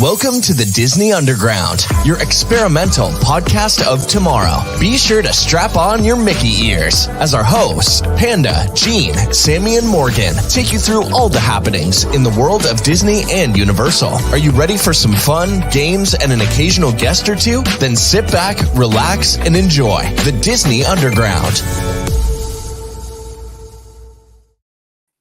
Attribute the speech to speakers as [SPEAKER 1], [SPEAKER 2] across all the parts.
[SPEAKER 1] Welcome to the Disney Underground, your experimental podcast of tomorrow. Be sure to strap on your Mickey ears as our hosts, Panda, Gene, Sammy, and Morgan, take you through all the happenings in the world of Disney and Universal. Are you ready for some fun, games, and an occasional guest or two? Then sit back, relax, and enjoy the Disney Underground.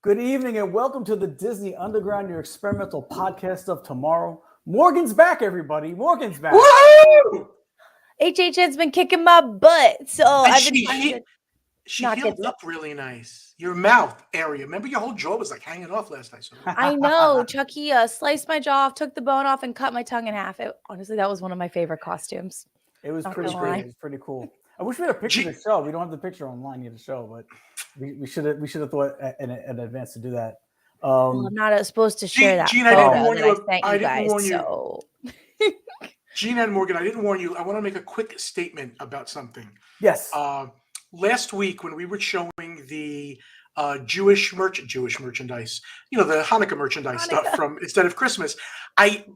[SPEAKER 2] Good evening and welcome to the Disney Underground, your experimental podcast of tomorrow. Morgan's back, everybody. Morgan's back.
[SPEAKER 3] Woo!
[SPEAKER 4] HHN's been kicking my butt, so I've been trying to
[SPEAKER 3] She healed up really nice. Your mouth area. Remember, your whole jaw was like hanging off last night.
[SPEAKER 4] I know. Chucky sliced my jaw off, took the bone off, and cut my tongue in half. Honestly, that was one of my favorite costumes.
[SPEAKER 2] It was pretty great. It was pretty cool. I wish we had a picture of the show. We don't have the picture online yet to show, but we should have thought in advance to do that.
[SPEAKER 4] Well, I'm not supposed to share that.
[SPEAKER 3] Gene, I didn't warn you.
[SPEAKER 4] I didn't warn you.
[SPEAKER 3] Gene and Morgan, I didn't warn you. I want to make a quick statement about something.
[SPEAKER 2] Yes.
[SPEAKER 3] Last week when we were showing the Jewish merchandise, the Hanukkah merchandise stuff from instead of Christmas,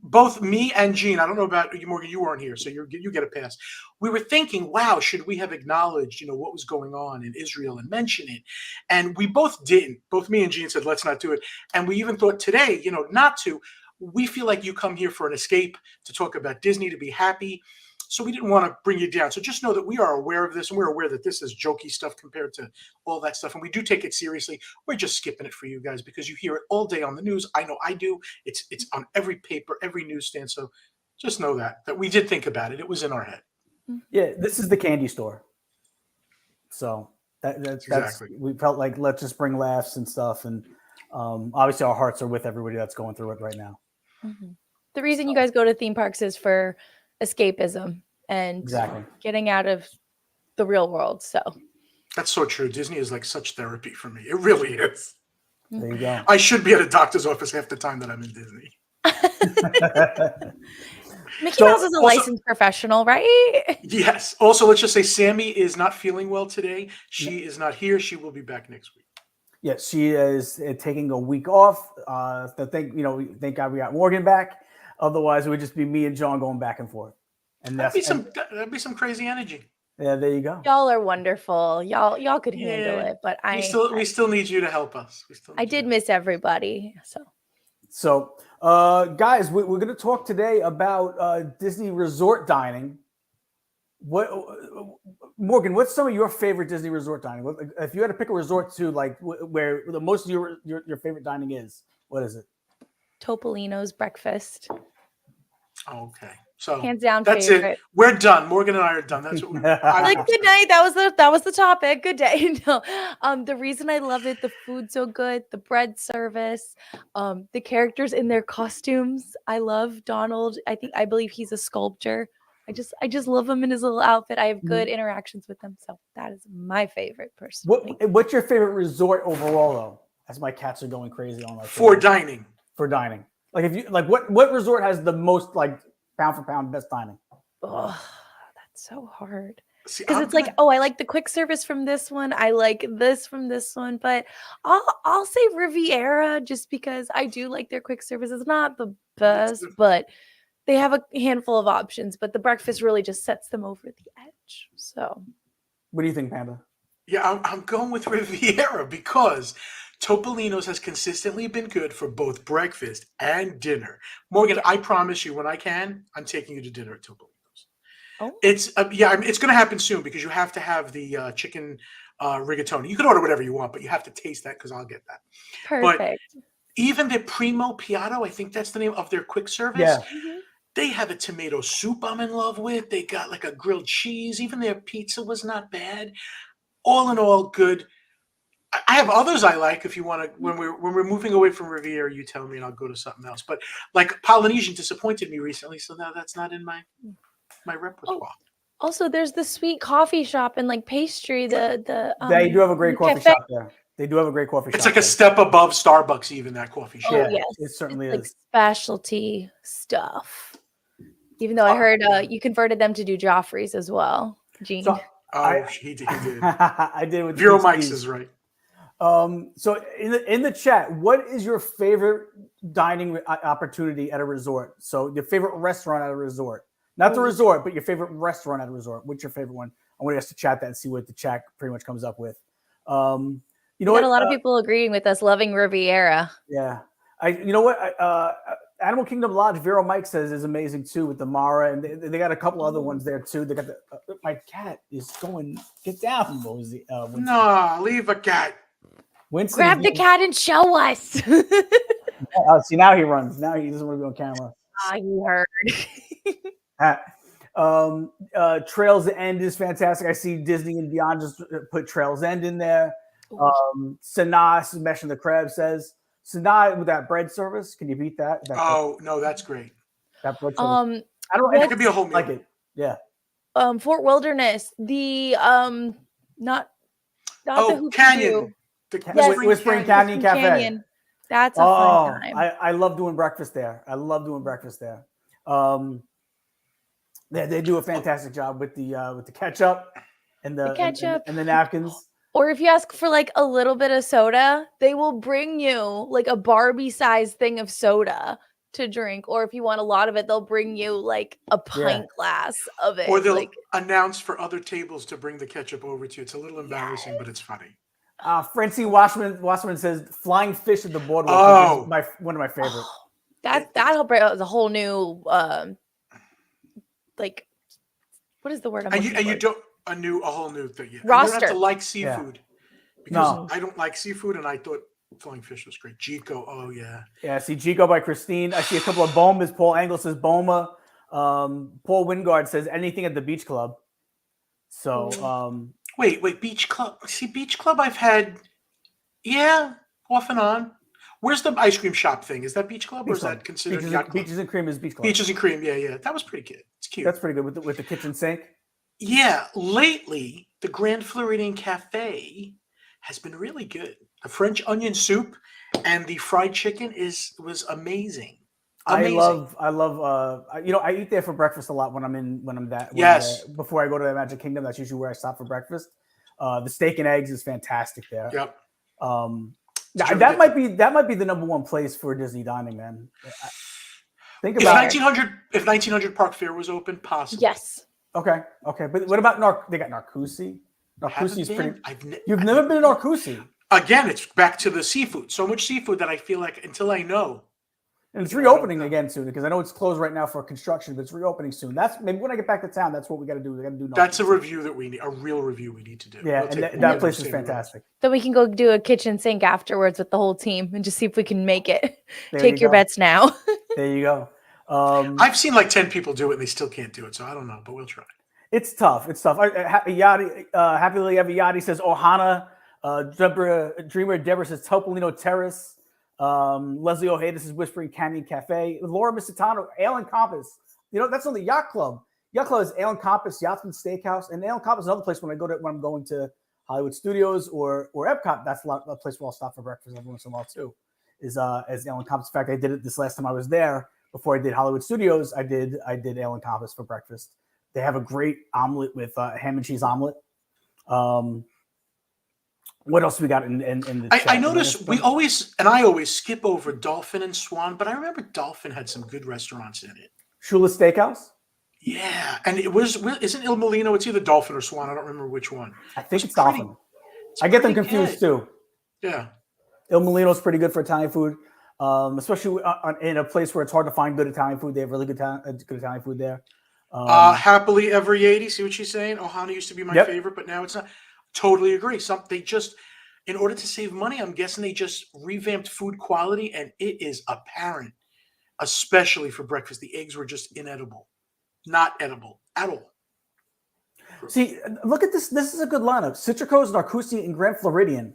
[SPEAKER 3] both me and Gene, I don't know about you, Morgan, you weren't here, so you get a pass. We were thinking, wow, should we have acknowledged, what was going on in Israel and mention it? And we both didn't. Both me and Gene said, let's not do it. And we even thought today, not to. We feel like you come here for an escape, to talk about Disney, to be happy. So we didn't want to bring you down. So just know that we are aware of this, and we're aware that this is jokey stuff compared to all that stuff. And we do take it seriously. We're just skipping it for you guys because you hear it all day on the news. I know I do. It's on every paper, every newsstand. So just know that we did think about it. It was in our head.
[SPEAKER 2] Yeah, this is the candy store. So that's
[SPEAKER 3] exactly.
[SPEAKER 2] We felt like let's just bring laughs and stuff. And obviously our hearts are with everybody that's going through it right now.
[SPEAKER 4] Mm-hmm. The reason you guys go to theme parks is for escapism and getting out of the real world. So
[SPEAKER 3] that's so true. Disney is like such therapy for me. It really is.
[SPEAKER 2] There you go.
[SPEAKER 3] I should be at a doctor's office half the time that I'm in Disney.
[SPEAKER 4] Mickey Mouse is a licensed professional, right?
[SPEAKER 3] Yes. Also, let's just say Sammy is not feeling well today. She is not here. She will be back next week.
[SPEAKER 2] Yes, she is taking a week off. Thank God we got Morgan back. Otherwise, it would just be me and John going back and forth. And that'd
[SPEAKER 3] be some crazy energy.
[SPEAKER 2] Yeah, there you go.
[SPEAKER 4] Y'all are wonderful. Y'all could handle it, but
[SPEAKER 3] we still need you to help us.
[SPEAKER 4] I did miss everybody.
[SPEAKER 2] So, guys, we're going to talk today about Disney resort dining. Morgan, what's some of your favorite Disney resort dining? If you had to pick a resort to where the most of your favorite dining is, what is it?
[SPEAKER 4] Topolino's breakfast.
[SPEAKER 3] Okay, so
[SPEAKER 4] hands down,
[SPEAKER 3] that's
[SPEAKER 4] favorite.
[SPEAKER 3] It. We're done. Morgan and I are done. That's what we
[SPEAKER 4] good night. That was the topic. Good day. No, the reason I love it, the food's so good, the bread service, the characters in their costumes. I love Donald. I believe he's a sculptor. I just love him in his little outfit. I have good interactions with him, so that is my favorite person.
[SPEAKER 2] What's your favorite resort overall, though? As my cats are going crazy on
[SPEAKER 3] for dining.
[SPEAKER 2] For dining, what resort has the most pound for pound best dining?
[SPEAKER 4] Oh, that's so hard. Because it's I like the quick service from this one. I like this from this one, but I'll say Riviera just because I do like their quick service. It's not the best, but they have a handful of options. But the breakfast really just sets them over the edge. So,
[SPEAKER 2] what do you think, Panda?
[SPEAKER 3] Yeah, I'm going with Riviera because Topolino's has consistently been good for both breakfast and dinner. Morgan, I promise you, when I can, I'm taking you to dinner at Topolino's. Oh, it's it's going to happen soon because you have to have the chicken rigatoni. You can order whatever you want, but you have to taste that because I'll get that.
[SPEAKER 4] Perfect.
[SPEAKER 3] But even the Primo Piatto, I think that's the name of their quick service.
[SPEAKER 2] Yeah.
[SPEAKER 4] Mm-hmm.
[SPEAKER 3] They have a tomato soup I'm in love with. They got a grilled cheese. Even their pizza was not bad. All in all, good. I have others I like. If you want to, when we're moving away from Riviera, you tell me and I'll go to something else. But Polynesian disappointed me recently, so now that's not in my repertoire.
[SPEAKER 4] Oh, also, there's the sweet coffee shop and pastry.
[SPEAKER 2] They do have a great coffee shop there. They do have a great coffee shop.
[SPEAKER 3] It's like a step above Starbucks, even that coffee shop.
[SPEAKER 4] Oh, yes.
[SPEAKER 2] It certainly
[SPEAKER 4] is.
[SPEAKER 2] Like
[SPEAKER 4] specialty stuff. Even though I heard you converted them to do Joffrey's as well, Gene.
[SPEAKER 3] He did.
[SPEAKER 2] I did with
[SPEAKER 3] Vero Mike's is right.
[SPEAKER 2] So in the chat, what is your favorite dining opportunity at a resort? So your favorite restaurant at a resort, not the resort, but your favorite restaurant at a resort. What's your favorite one? I want us to chat that and see what the chat pretty much comes up with. You know
[SPEAKER 4] We
[SPEAKER 2] what?
[SPEAKER 4] got a lot of people agreeing with us, loving Riviera.
[SPEAKER 2] Yeah. You know what? Animal Kingdom Lodge, Vero Mike says is amazing too with the Mara, and they got a couple other ones there too. They got the my cat is going get down, Mosey.
[SPEAKER 3] No, leave a cat.
[SPEAKER 2] Winston
[SPEAKER 4] Grab the cat and show us.
[SPEAKER 2] See, now he runs. Now he doesn't want to be on camera.
[SPEAKER 4] He heard.
[SPEAKER 2] Trails End is fantastic. I see Disney and Beyond just put Trails End in there. Sanaa Mesh and the Crab says Sanaa with that bread service. Can you beat that?
[SPEAKER 3] No, that's great.
[SPEAKER 2] That bread service. I don't know.
[SPEAKER 3] It could be a whole meal.
[SPEAKER 2] Like it. Yeah.
[SPEAKER 4] Fort Wilderness. The not the
[SPEAKER 3] Canyon.
[SPEAKER 2] Whispering Canyon Cafe.
[SPEAKER 4] Canyon. That's a fun time.
[SPEAKER 2] I love doing breakfast there. They do a fantastic job with the ketchup and the ketchup and the napkins.
[SPEAKER 4] Or if you ask for like a little bit of soda, they will bring you like a Barbie-sized thing of soda to drink. Or if you want a lot of it, they'll bring you like a pint glass of it.
[SPEAKER 3] Or they'll announce for other tables to bring the ketchup over to you. It's a little embarrassing, but it's funny.
[SPEAKER 2] Francine Wasserman says flying fish at the boardwalk is one of my favorites.
[SPEAKER 4] That'll bring out a whole new like what is the word?
[SPEAKER 3] A whole new thing. Yeah.
[SPEAKER 4] Roster.
[SPEAKER 3] You don't have to like seafood because I don't like seafood, and I thought flying fish was great. Jico,
[SPEAKER 2] yeah. I see Jico by Christine. I see a couple of Bomas. Paul Angle says Boma. Paul Wingard says anything at the beach club. So
[SPEAKER 3] wait, beach club. See, beach club I've had, off and on. Where's the ice cream shop thing? Is that beach club or is that considered
[SPEAKER 2] Beaches and Cream is beach club.
[SPEAKER 3] Beaches and Cream, yeah. That was pretty good. It's cute.
[SPEAKER 2] That's pretty good with the kitchen sink.
[SPEAKER 3] Yeah, lately the Grand Floridian Cafe has been really good. The French onion soup and the fried chicken was amazing.
[SPEAKER 2] I love I eat there for breakfast a lot when I'm there. Before I go to the Magic Kingdom, that's usually where I stop for breakfast. The steak and eggs is fantastic there.
[SPEAKER 3] Yep.
[SPEAKER 2] That might be the number one place for Disney dining, man. Think about
[SPEAKER 3] if 1900 Park Fair was open, possibly.
[SPEAKER 4] Yes.
[SPEAKER 2] Okay. But what about they got Narcoossee? Narcoossee's pretty. You've never been to Narcoossee?
[SPEAKER 3] Again, it's back to the seafood. So much seafood that I feel like until I know.
[SPEAKER 2] And it's reopening again soon because I know it's closed right now for construction, but it's reopening soon. That's maybe when I get back to town. That's what we got to do. We got to do.
[SPEAKER 3] That's a review that we need. A real review we need to do.
[SPEAKER 2] Yeah, and that place is fantastic.
[SPEAKER 4] Then we can go do a kitchen sink afterwards with the whole team and just see if we can make it. Take your bets now.
[SPEAKER 2] There you go.
[SPEAKER 3] I've seen like 10 people do it and they still can't do it, so I don't know, but we'll try.
[SPEAKER 2] It's tough. Happily Ever Yachty says Ohana. Dreamer Deborah says Topolino Terrace. Leslie Ojeda says Whispering Canyon Cafe. Laura Misitano, Ale and Compass. That's on the Yacht Club. Yacht Club is Ale and Compass, Yachtsman Steakhouse, and Ale and Compass is another place when I'm going to Hollywood Studios or Epcot. That's a place where I'll stop for breakfast every once in a while too. Is as Ale and Compass. In fact, I did it this last time I was there. Before I did Hollywood Studios, I did Ale and Compass for breakfast. They have a great omelet with ham and cheese omelet. What else we got in the chat?
[SPEAKER 3] I noticed I always skip over Dolphin and Swan, but I remember Dolphin had some good restaurants in it.
[SPEAKER 2] Shula's Steakhouse?
[SPEAKER 3] Yeah, and isn't Il Molino, it's either Dolphin or Swan, I don't remember which one.
[SPEAKER 2] I think it's Dolphin. I get them confused too.
[SPEAKER 3] Yeah.
[SPEAKER 2] Il Molino's pretty good for Italian food, especially in a place where it's hard to find good Italian food. They have really good Italian food there.
[SPEAKER 3] Happily Ever Yachty, see what she's saying? Ohana used to be my favorite, but now it's not. Totally agree. They just, in order to save money, I'm guessing they just revamped food quality, and it is apparent, especially for breakfast. The eggs were just inedible, not edible at all.
[SPEAKER 2] See, look at this. This is a good lineup: Citrico's, Narcoossee, and Grand Floridian.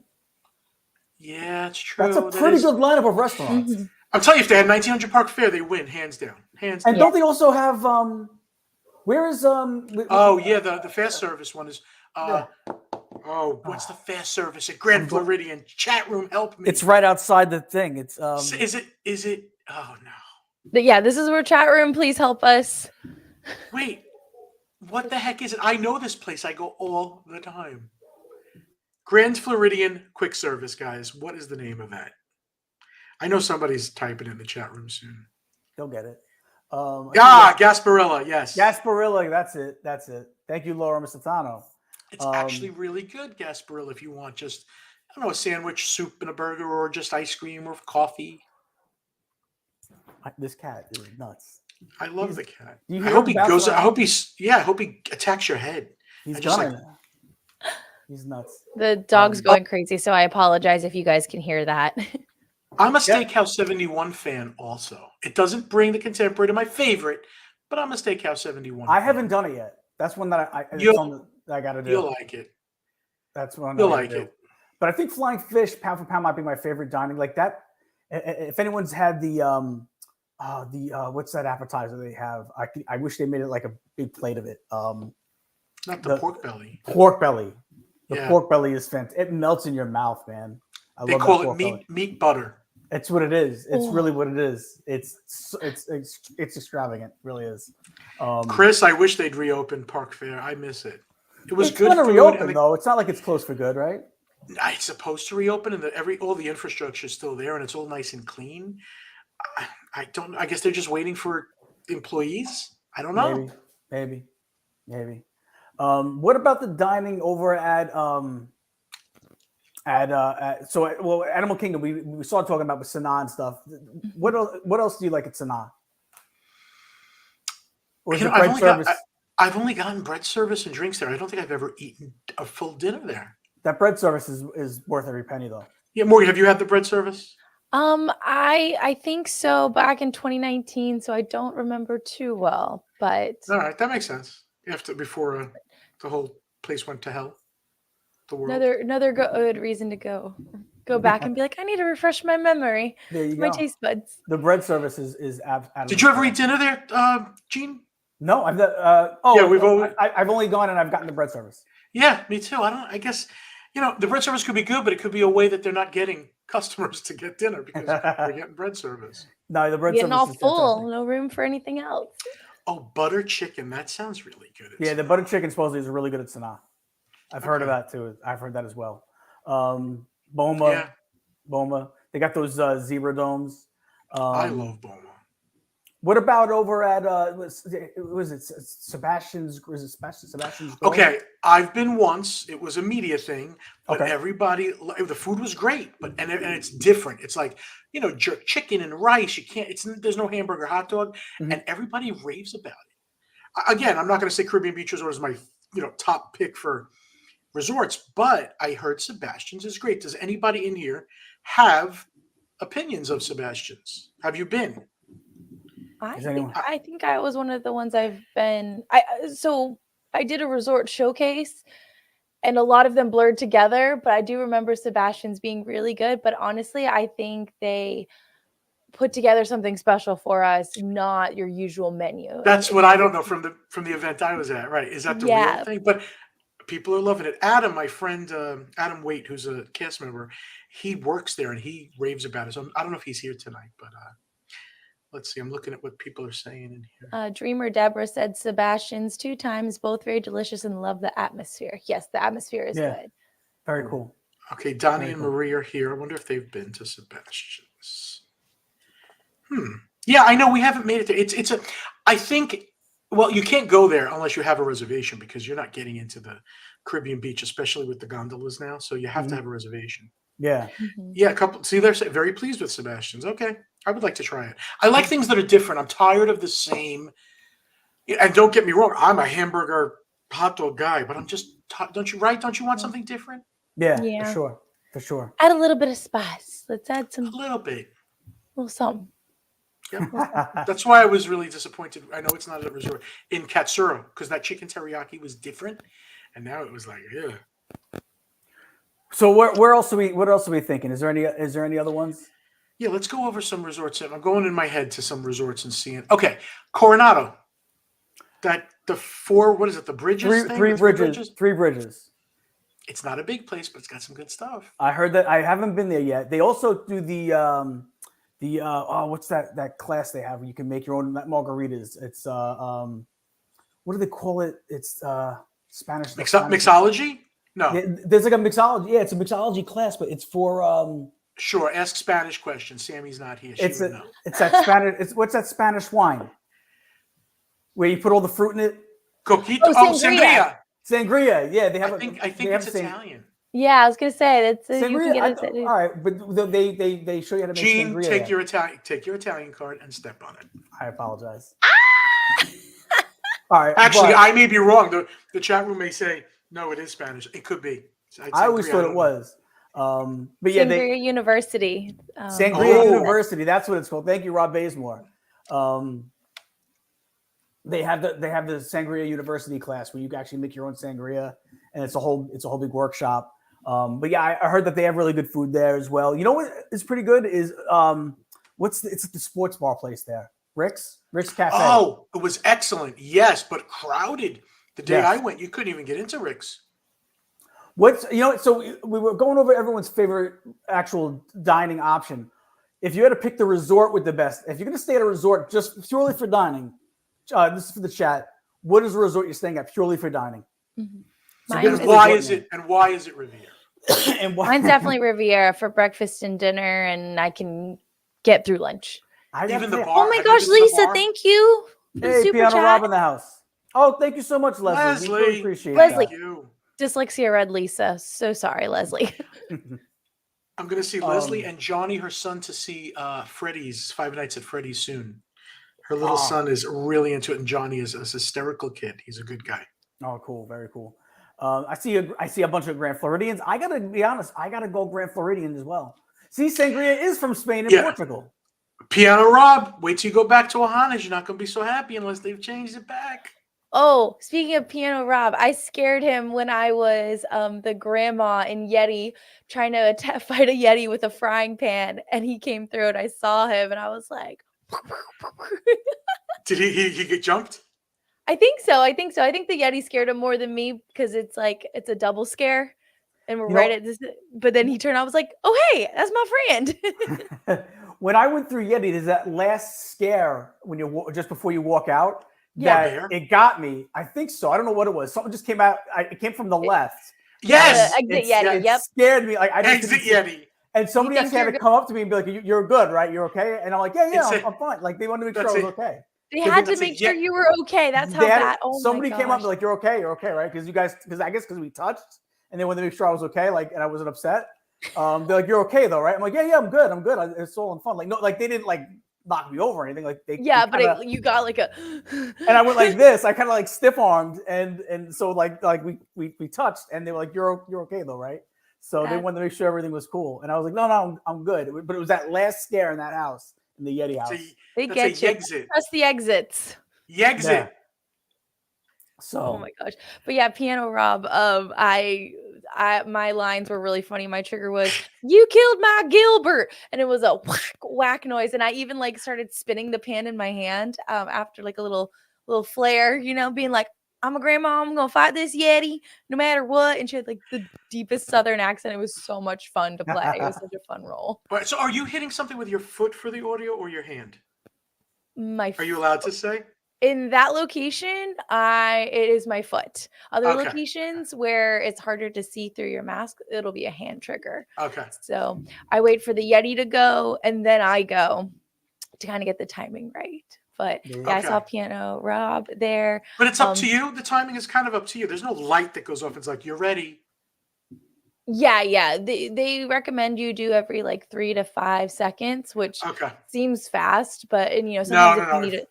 [SPEAKER 3] Yeah, it's true.
[SPEAKER 2] That's a pretty good lineup of restaurants.
[SPEAKER 3] I'm telling you, if they had 1900 Park Fair, they win hands down.
[SPEAKER 2] And don't they also have? Where is
[SPEAKER 3] the fast service one is. What's the fast service at Grand Floridian? Chat room, help me.
[SPEAKER 2] It's right outside the thing. It's
[SPEAKER 3] Is it? Oh no.
[SPEAKER 4] But yeah, this is where chat room. Please help us.
[SPEAKER 3] Wait, what the heck is it? I know this place. I go all the time. Grand Floridian quick service, guys. What is the name of that? I know somebody's typing in the chat room soon.
[SPEAKER 2] They'll get it.
[SPEAKER 3] Gasparilla, yes.
[SPEAKER 2] Gasparilla, that's it. Thank you, Laura Misitano.
[SPEAKER 3] It's actually really good, Gasparilla, if you want just, I don't know, a sandwich, soup, and a burger, or just ice cream or coffee.
[SPEAKER 2] This cat is nuts.
[SPEAKER 3] I love the cat.
[SPEAKER 2] I hope
[SPEAKER 3] he attacks your head.
[SPEAKER 2] He's nuts.
[SPEAKER 4] The dog's going crazy, so I apologize if you guys can hear that.
[SPEAKER 3] I'm a Steakhouse 71 fan also. It doesn't bring the contemporary to my favorite, but I'm a Steakhouse 71
[SPEAKER 2] I
[SPEAKER 3] fan.
[SPEAKER 2] haven't done it yet. That's one that I got to do.
[SPEAKER 3] You'll like it.
[SPEAKER 2] That's one
[SPEAKER 3] you'll like it.
[SPEAKER 2] But I think Flying Fish, pound for pound, might be my favorite dining. Like that, if anyone's had the what's that appetizer they have? I wish they made it like a big plate of it.
[SPEAKER 3] Not the pork belly.
[SPEAKER 2] Pork belly. The pork belly is fantastic. It melts in your mouth, man.
[SPEAKER 3] They call it meat butter.
[SPEAKER 2] It's what it is. It's really what it is. It's extravagant. It really is.
[SPEAKER 3] Chris, I wish they'd reopen Park Fair. I miss it. It was good.
[SPEAKER 2] It's going to reopen though. It's not like it's closed for good, right?
[SPEAKER 3] It's supposed to reopen, and all the infrastructure is still there, and it's all nice and clean. I guess they're just waiting for employees. I don't know.
[SPEAKER 2] Maybe. What about the dining over at Animal Kingdom? We started talking about with Sanaa and stuff. What else do you like at Sanaa? Or is it bread service?
[SPEAKER 3] I've only gotten bread service and drinks there. I don't think I've ever eaten a full dinner there.
[SPEAKER 2] That bread service is worth every penny, though.
[SPEAKER 3] Yeah, Morgan, have you had the bread service?
[SPEAKER 4] I think so, back in 2019, so I don't remember too well, but
[SPEAKER 3] all right, that makes sense. Before the whole place went to hell. The world.
[SPEAKER 4] Another good reason to go back and be like, I need to refresh my memory.
[SPEAKER 2] There you go.
[SPEAKER 4] My taste buds.
[SPEAKER 2] The bread service is
[SPEAKER 3] Did you ever eat dinner there, Gene?
[SPEAKER 2] No, I've only gone and I've gotten the bread service.
[SPEAKER 3] Yeah, me too. I guess the bread service could be good, but it could be a way that they're not getting customers to get dinner because they're getting bread service.
[SPEAKER 2] No, the bread
[SPEAKER 4] getting
[SPEAKER 2] service
[SPEAKER 4] all full, fantastic. No room for anything else.
[SPEAKER 3] Oh, butter chicken. That sounds really good.
[SPEAKER 2] Yeah, the butter chicken supposedly is really good at Sanaa. I've heard of that too. I've heard that as well. Boma. They got those zebra domes.
[SPEAKER 3] I love Boma.
[SPEAKER 2] What about over at was it Sebastian's? Was it Sebastian's? Grill?
[SPEAKER 3] Okay, I've been once. It was a media thing, but everybody, the food was great, but and it's different. It's like jerk chicken and rice. You can't. There's no hamburger hot dog, and everybody raves about it. Again, I'm not going to say Caribbean Beach Resort is my top pick for resorts, but I heard Sebastian's is great. Does anybody in here have opinions of Sebastian's? Have you been?
[SPEAKER 4] I think I was one of the ones I've been. I did a resort showcase, and a lot of them blurred together. But I do remember Sebastian's being really good. But honestly, I think they put together something special for us, not your usual menu.
[SPEAKER 3] That's what I don't know from the event I was at. Right? Is that the real thing? But people are loving it. Adam, my friend Adam Waite, who's a cast member, he works there and he raves about it. So I don't know if he's here tonight, but. Let's see. I'm looking at what people are saying in here.
[SPEAKER 4] Dreamer Deborah said Sebastian's 2 times, both very delicious and love the atmosphere. Yes, the atmosphere is good.
[SPEAKER 2] Very cool.
[SPEAKER 3] Okay, Donnie and Marie are here. I wonder if they've been to Sebastian's. Yeah, I know we haven't made it there. I think, well, you can't go there unless you have a reservation because you're not getting into the Caribbean beach, especially with the gondolas now. So you have to have a reservation.
[SPEAKER 2] Yeah.
[SPEAKER 3] Yeah, a couple. See, they're very pleased with Sebastian's. Okay. I would like to try it. I like things that are different. I'm tired of the same. And don't get me wrong, I'm a hamburger hot dog guy, but I'm just, don't you want something different?
[SPEAKER 2] Yeah. For sure.
[SPEAKER 4] Add a little bit of spice. Let's add some.
[SPEAKER 3] A little bit.
[SPEAKER 4] Well, something.
[SPEAKER 3] Yeah. That's why I was really disappointed. I know it's not at a resort in Katsura because that chicken teriyaki was different. And now it was like, yeah.
[SPEAKER 2] So what else are we thinking? Is there any other ones?
[SPEAKER 3] Yeah, let's go over some resorts. I'm going in my head to some resorts and seeing. Okay, Coronado. The bridges?
[SPEAKER 2] Three bridges.
[SPEAKER 3] It's not a big place, but it's got some good stuff.
[SPEAKER 2] I heard that. I haven't been there yet. They also do the what's that class they have where you can make your own margaritas? It's what do they call it? It's Spanish.
[SPEAKER 3] Mixology? No.
[SPEAKER 2] There's like a mixology. Yeah, it's a mixology class, but it's for
[SPEAKER 3] Sure, ask Spanish questions. Sammy's not here. She would know.
[SPEAKER 2] It's that Spanish. What's that Spanish wine? Where you put all the fruit in it?
[SPEAKER 3] Coquito.
[SPEAKER 4] Oh,
[SPEAKER 3] sangria.
[SPEAKER 2] Sangria. Yeah, they have.
[SPEAKER 3] I think it's Italian.
[SPEAKER 4] Yeah, I was gonna say that's
[SPEAKER 2] sangria.
[SPEAKER 4] You can get it.
[SPEAKER 2] All right, but they show you how to make
[SPEAKER 3] Gene,
[SPEAKER 2] sangria.
[SPEAKER 3] take your Italian card and step on it.
[SPEAKER 2] I apologize. All right.
[SPEAKER 3] Actually, I may be wrong. The chat room may say no. It is Spanish. It could be.
[SPEAKER 2] I always thought it was. But yeah,
[SPEAKER 4] Sangria University.
[SPEAKER 2] Sangria University. That's what it's called. Thank you, Rob Bazemore. They have the Sangria University class where you can actually make your own sangria, and it's a whole big workshop. But yeah, I heard that they have really good food there as well. You know what is pretty good is it's the sports bar place there, Rick's Cafe.
[SPEAKER 3] Oh, it was excellent. Yes, but crowded. The day I went, you couldn't even get into Rick's.
[SPEAKER 2] So we were going over everyone's favorite actual dining option. If you had to pick the resort with the best, if you're going to stay at a resort just purely for dining, this is for the chat. What is the resort you're staying at purely for dining?
[SPEAKER 4] Mm-hmm.
[SPEAKER 3] Why is it Riviera?
[SPEAKER 4] Mine's definitely Riviera for breakfast and dinner, and I can get through lunch.
[SPEAKER 3] Even the bar.
[SPEAKER 4] Oh my gosh, Lisa, thank you.
[SPEAKER 2] Hey, Piano Rob in the house. Oh, thank you so much, Leslie. We really appreciate
[SPEAKER 4] Leslie.
[SPEAKER 2] that.
[SPEAKER 4] Dyslexia read Lisa. So sorry, Leslie.
[SPEAKER 3] I'm going to see Leslie and Johnny, her son, to see Freddy's Five Nights at Freddy's soon. Her little son is really into it, and Johnny is a hysterical kid. He's a good guy.
[SPEAKER 2] Oh, cool. Very cool. I see a bunch of Grand Floridians. I got to be honest. I got to go Grand Floridian as well. See, sangria is from Spain and Portugal.
[SPEAKER 3] Piano Rob, wait till you go back to Ohana's. You're not going to be so happy unless they've changed it back.
[SPEAKER 4] Oh, speaking of Piano Rob, I scared him when I was the grandma in Yeti trying to fight a Yeti with a frying pan, and he came through and I saw him and I was like,
[SPEAKER 3] Did he get jumped?
[SPEAKER 4] I think so. I think the Yeti scared him more than me because it's a double scare. And we're at this, but then he turned out, I was like, oh, hey, that's my friend.
[SPEAKER 2] When I went through Yeti, there's that last scare when you just before you walk out. Yeah, it got me. I think so. I don't know what it was. Something just came out. It came from the left.
[SPEAKER 3] Yes.
[SPEAKER 4] Exit Yeti.
[SPEAKER 2] It scared me. Like I
[SPEAKER 3] exit Yeti.
[SPEAKER 2] And somebody actually had to come up to me and be like, "You're good, right? You're okay." And I'm like, "Yeah, I'm fine." Like they wanted to make sure I was okay.
[SPEAKER 4] They had to make sure you were okay. That's how bad. Oh
[SPEAKER 2] somebody came up and be like, "You're okay, right?" Because because we touched, and they wanted to make sure I was okay. Like, and I wasn't upset. They're like, "You're okay though, right?" I'm like, "Yeah, I'm good. It's all in fun." Like, no, like they didn't like knock me over or anything. Like they
[SPEAKER 4] but you got like a
[SPEAKER 2] and I went like this. I kind of like stiff armed and so like we touched and they were like, you're okay though, right? So they wanted to make sure everything was cool. And I was like, no, I'm good. But it was that last scare in that house, in the Yeti house.
[SPEAKER 4] They get you. Trust the exits.
[SPEAKER 3] Yexit.
[SPEAKER 2] Yeah. So
[SPEAKER 4] oh my gosh. But yeah, Piano Rob, my lines were really funny. My trigger was, you killed my Gilbert. And it was a whack noise. And I even like started spinning the pan in my hand after like a little flare, being like, I'm a grandma. I'm going to fight this Yeti no matter what. And she had like the deepest Southern accent. It was so much fun to play. It was such a fun role.
[SPEAKER 3] All right, so are you hitting something with your foot for the audio or your hand? Are you allowed to say?
[SPEAKER 4] In that location, it is my foot. Other locations where it's harder to see through your mask, it'll be a hand trigger.
[SPEAKER 3] Okay.
[SPEAKER 4] So I wait for the Yeti to go, and then I go to kind of get the timing right. But I saw Piano Rob there.
[SPEAKER 3] But it's up to you. The timing is kind of up to you. There's no light that goes off. It's like, you're ready.
[SPEAKER 4] Yeah. They recommend you do every like 3 to 5 seconds, which seems fast. But sometimes if you need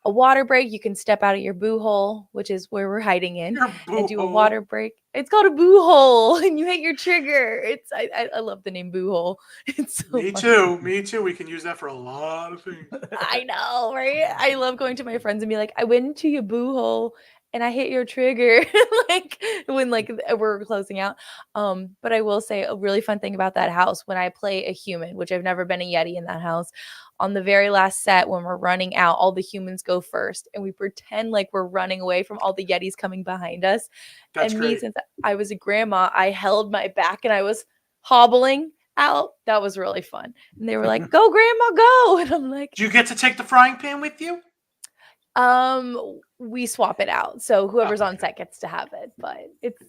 [SPEAKER 4] a water break, you can step out of your boo hole, which is where we're hiding in, and do a water break. It's called a boo hole, and you hit your trigger. I love the name boo hole. It's so
[SPEAKER 3] Me too. We can use that for a lot of things.
[SPEAKER 4] I know, right? I love going to my friends and be like, I went into your boo hole and I hit your trigger, like when like we're closing out. But I will say a really fun thing about that house when I play a human, which I've never been a Yeti in that house. On the very last set, when we're running out, all the humans go first, and we pretend like we're running away from all the Yetis coming behind us.
[SPEAKER 3] That's
[SPEAKER 4] and
[SPEAKER 3] great.
[SPEAKER 4] Me, since I was a grandma, I held my back and I was hobbling out. That was really fun. And they were like, "Go, grandma, go!" And I'm like,
[SPEAKER 3] "Do you get to take the frying pan with you?"
[SPEAKER 4] We swap it out, so whoever's on set gets to have it. But it's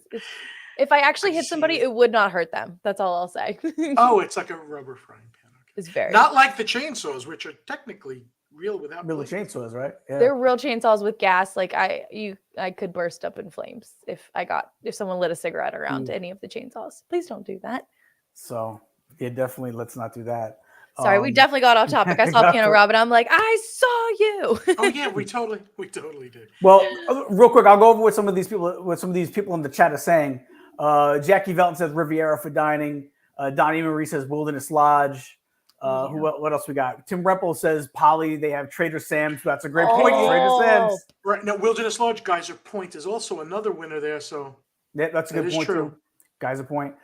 [SPEAKER 4] If I actually hit somebody, it would not hurt them. That's all I'll say.
[SPEAKER 3] Oh, it's like a rubber frying pan. Okay.
[SPEAKER 4] It's very
[SPEAKER 3] not like the chainsaws, which are technically real without
[SPEAKER 2] real chainsaws, right? Yeah.
[SPEAKER 4] They're real chainsaws with gas. Like I could burst up in flames if someone lit a cigarette around any of the chainsaws. Please don't do that.
[SPEAKER 2] So yeah, definitely let's not do that.
[SPEAKER 4] Sorry, we definitely got off topic. I saw Piano Rob and I'm like, I saw you.
[SPEAKER 3] Oh yeah, we totally did.
[SPEAKER 2] Well, real quick, I'll go over what some of these people in the chat are saying. Jackie Velton says Riviera for dining. Donnie Marie says Wilderness Lodge. What else we got? Tim Rempel says Polly. They have Trader Sam's. That's a great point. Trader Sam's.
[SPEAKER 3] Right now, Wilderness Lodge, Geyser Point is also another winner there. So
[SPEAKER 2] yeah, that's a good point too. Geyser Point.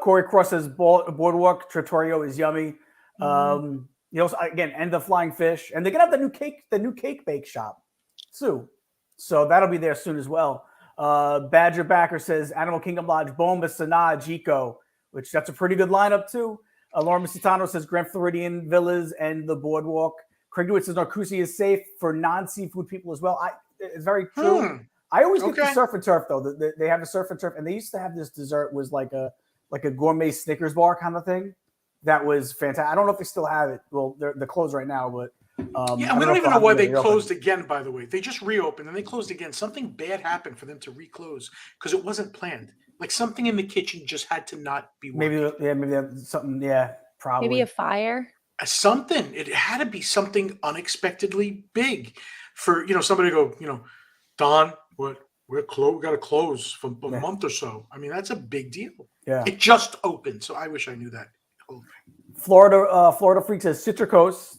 [SPEAKER 2] Corey Cross says Boardwalk Trattorio is yummy. Again, and the Flying Fish, and they're gonna have the new cake bake shop soon, so that'll be there soon as well. Badger Backer says Animal Kingdom Lodge, Bomba, Sanaa, Jico, which that's a pretty good lineup too. Laura Misitano says Grand Floridian Villas and the Boardwalk. Craig DeWitt says Narcoosea is safe for non-seafood people as well. It's very true. I always get the surf and turf though. They have a surf and turf, and they used to have this dessert was like a gourmet Snickers bar kind of thing. That was fantastic. I don't know if they still have it. Well, they're closed right now, but
[SPEAKER 3] and we don't even know why they closed again. By the way, they just reopened and they closed again. Something bad happened for them to reclose because it wasn't planned. Like something in the kitchen just had to not be working.
[SPEAKER 2] Maybe something. Yeah, probably.
[SPEAKER 4] Maybe a fire.
[SPEAKER 3] Something. It had to be something unexpectedly big for somebody to go. Don, we're closed. We got to close for a month or so. I mean, that's a big deal.
[SPEAKER 2] Yeah,
[SPEAKER 3] it just opened, so I wish I knew that.
[SPEAKER 2] Florida Freak says Citricos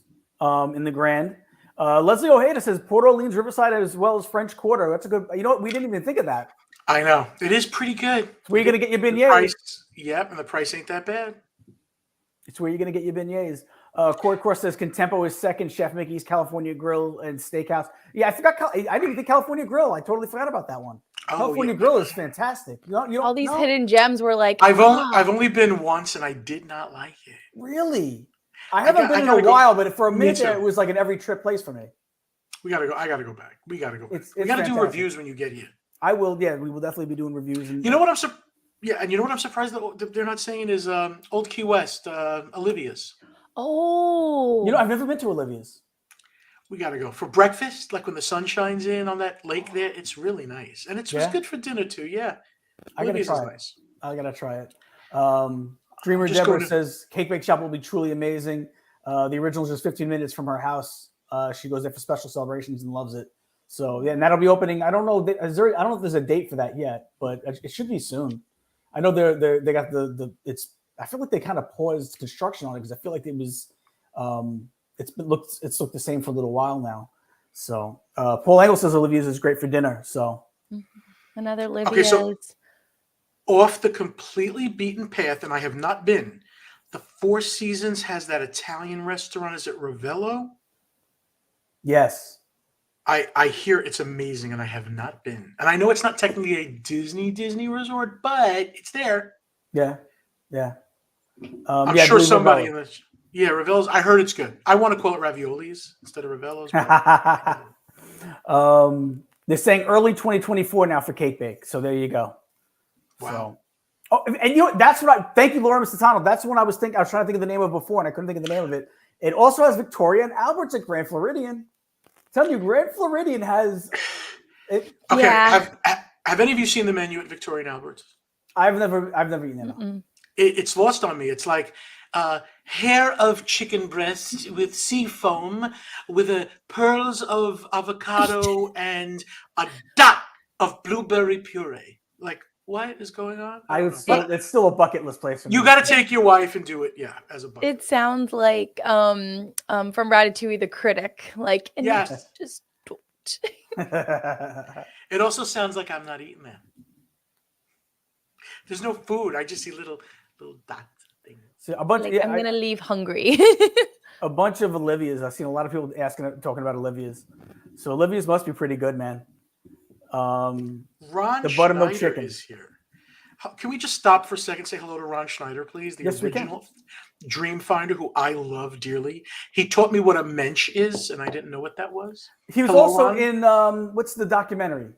[SPEAKER 2] in the Grand. Leslie Ojeda says Port Orleans Riverside as well as French Quarter. That's a good. You know what? We didn't even think of that.
[SPEAKER 3] I know it is pretty good.
[SPEAKER 2] Where you gonna get your beignets?
[SPEAKER 3] Yep, and the price ain't that bad.
[SPEAKER 2] It's where you're gonna get your beignets. Corey Cross says Contempo is second. Chef Mickey's California Grill and Steakhouse. Yeah, I forgot. I didn't even think California Grill. I totally forgot about that one. California Grill is fantastic.
[SPEAKER 4] All these hidden gems were like.
[SPEAKER 3] I've only been once and I did not like it.
[SPEAKER 2] Really? I haven't been in a while, but for a minute there, it was like an every trip place for me.
[SPEAKER 3] We gotta go. I gotta go back. We gotta go back. We gotta do reviews when you get here.
[SPEAKER 2] I will. Yeah, we will definitely be doing reviews. And
[SPEAKER 3] you know what I'm and you know what I'm surprised that they're not saying is Old Key West, Olivia's.
[SPEAKER 4] Oh.
[SPEAKER 2] I've never been to Olivia's.
[SPEAKER 3] We got to go for breakfast, like when the sun shines in on that lake there. It's really nice. And it's just good for dinner too. Yeah.
[SPEAKER 2] I got to try it. Nice. I got to try it. Dreamer Deborah says Cake Bake Shop will be truly amazing. The original is just 15 minutes from her house. She goes there for special celebrations and loves it. So yeah, and that'll be opening. I don't know. I don't know if there's a date for that yet, but it should be soon. I know they got it's. I feel like they kind of paused construction on it because I feel like it was. It's looked the same for a little while now. So Paul Engel says Olivia's is great for dinner. So
[SPEAKER 4] another Olivia's.
[SPEAKER 3] Okay, so off the completely beaten path, and I have not been. The Four Seasons has that Italian restaurant. Is it Ravello?
[SPEAKER 2] Yes.
[SPEAKER 3] I hear it's amazing, and I have not been. And I know it's not technically a Disney resort, but it's there.
[SPEAKER 2] Yeah.
[SPEAKER 3] I'm sure somebody in this. Yeah, Ravello's. I heard it's good. I want to call it Raviolis instead of Ravello's.
[SPEAKER 2] They're saying early 2024 now for Cake Bake. So there you go.
[SPEAKER 3] Wow.
[SPEAKER 2] So, and that's what thank you, Laura Misitano. That's the one I was trying to think of the name of before, and I couldn't think of the name of it. It also has Victoria and Albert's at Grand Floridian. I'm telling you, Grand Floridian has it.
[SPEAKER 3] Okay. Yeah. Have any of you seen the menu at Victoria and Albert's?
[SPEAKER 2] I've never eaten it.
[SPEAKER 3] It's lost on me. It's like hair of chicken breast with sea foam, with pearls of avocado and a dot of blueberry puree. Like, what is going on?
[SPEAKER 2] It's still a bucket list place for me.
[SPEAKER 3] You got to take your wife and do it, as a bucket.
[SPEAKER 4] It sounds like from Ratatouille, the critic. Like, and just don't.
[SPEAKER 3] It also sounds like I'm not eating that. There's no food. I just see little dot things.
[SPEAKER 2] So I'm
[SPEAKER 4] gonna leave hungry.
[SPEAKER 2] A bunch of Olivia's. I've seen a lot of people talking about Olivia's. So Olivia's must be pretty good, man.
[SPEAKER 3] Ron
[SPEAKER 2] the buttermilk
[SPEAKER 3] Schneider
[SPEAKER 2] chicken
[SPEAKER 3] is here. Can we just stop for a second? Say hello to Ron Schneider, please. The original dream finder, who I love dearly. He taught me what a mensch is, and I didn't know what that was.
[SPEAKER 2] He was also Ron. In what's the documentary?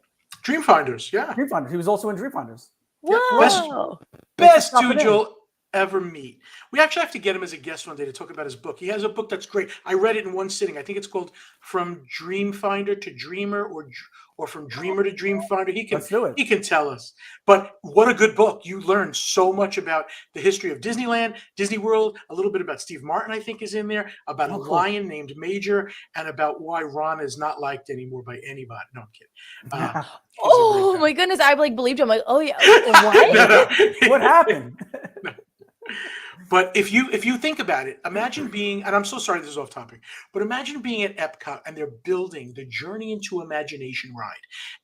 [SPEAKER 3] Dreamfinders. Yeah.
[SPEAKER 2] Dreamfinders. He was also in Dreamfinders.
[SPEAKER 4] Whoa.
[SPEAKER 3] Best dude you'll ever meet. We actually have to get him as a guest one day to talk about his book. He has a book that's great. I read it in one sitting. I think it's called From Dream Finder to Dreamer, or From Dreamer to Dream Finder.
[SPEAKER 2] Let's do it.
[SPEAKER 3] He can tell us. But what a good book. You learn so much about the history of Disneyland, Disney World, a little bit about Steve Martin, I think, is in there, about a lion named Major, and about why Ron is not liked anymore by anybody. No, I'm kidding.
[SPEAKER 4] Oh my goodness. I believed him. I'm like, oh yeah. What?
[SPEAKER 2] What happened?
[SPEAKER 3] But if you think about it, imagine being, and I'm so sorry this is off topic, but imagine being at Epcot and they're building the Journey into Imagination ride,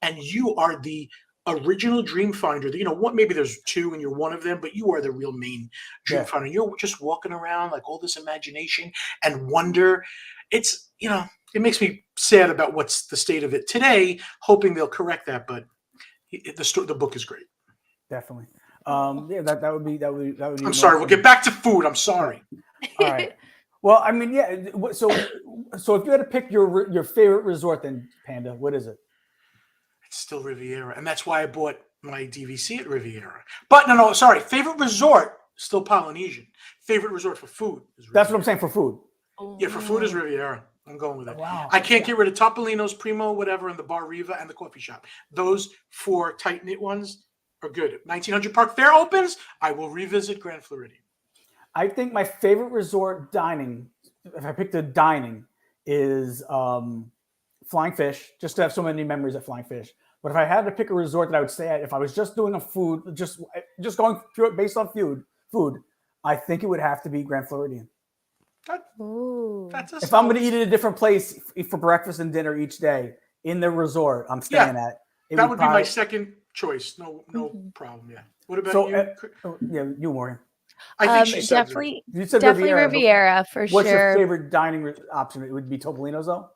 [SPEAKER 3] and you are the original Dream Finder. You know what? Maybe there's two and you're one of them, but you are the real main Dream Finder. You're just walking around like all this imagination and wonder. It's, it makes me sad about what's the state of it today, hoping they'll correct that. But the book is great.
[SPEAKER 2] Definitely. That would be.
[SPEAKER 3] I'm sorry. We'll get back to food. I'm sorry.
[SPEAKER 2] All right. Well, I mean, yeah. So if you had to pick your favorite resort, then Panda, what is it?
[SPEAKER 3] It's still Riviera, and that's why I bought my DVC at Riviera. But no, sorry. Favorite resort, still Polynesian. Favorite resort for food is Riviera.
[SPEAKER 2] That's what I'm saying for food.
[SPEAKER 3] Yeah, for food is Riviera. I'm going with it.
[SPEAKER 2] Wow.
[SPEAKER 3] I can't get rid of Topolino's, Primo, whatever, and the Bar Riva and the coffee shop. Those four tight-knit ones are good. If 1900 Park Fair opens, I will revisit Grand Floridian.
[SPEAKER 2] I think my favorite resort dining, if I picked a dining, is Flying Fish, just to have so many memories at Flying Fish. But if I had to pick a resort that I would stay at, if I was just doing a food, just going through it based on food, I think it would have to be Grand Floridian. If I'm going to eat at a different place for breakfast and dinner each day in the resort I'm staying at,
[SPEAKER 3] that would be my second choice. No problem. Yeah. What about you?
[SPEAKER 2] You, Morgan.
[SPEAKER 3] I think she said
[SPEAKER 4] definitely.
[SPEAKER 2] You said
[SPEAKER 4] definitely Riviera for sure.
[SPEAKER 2] What's your favorite dining option? It would be Topolino's, though.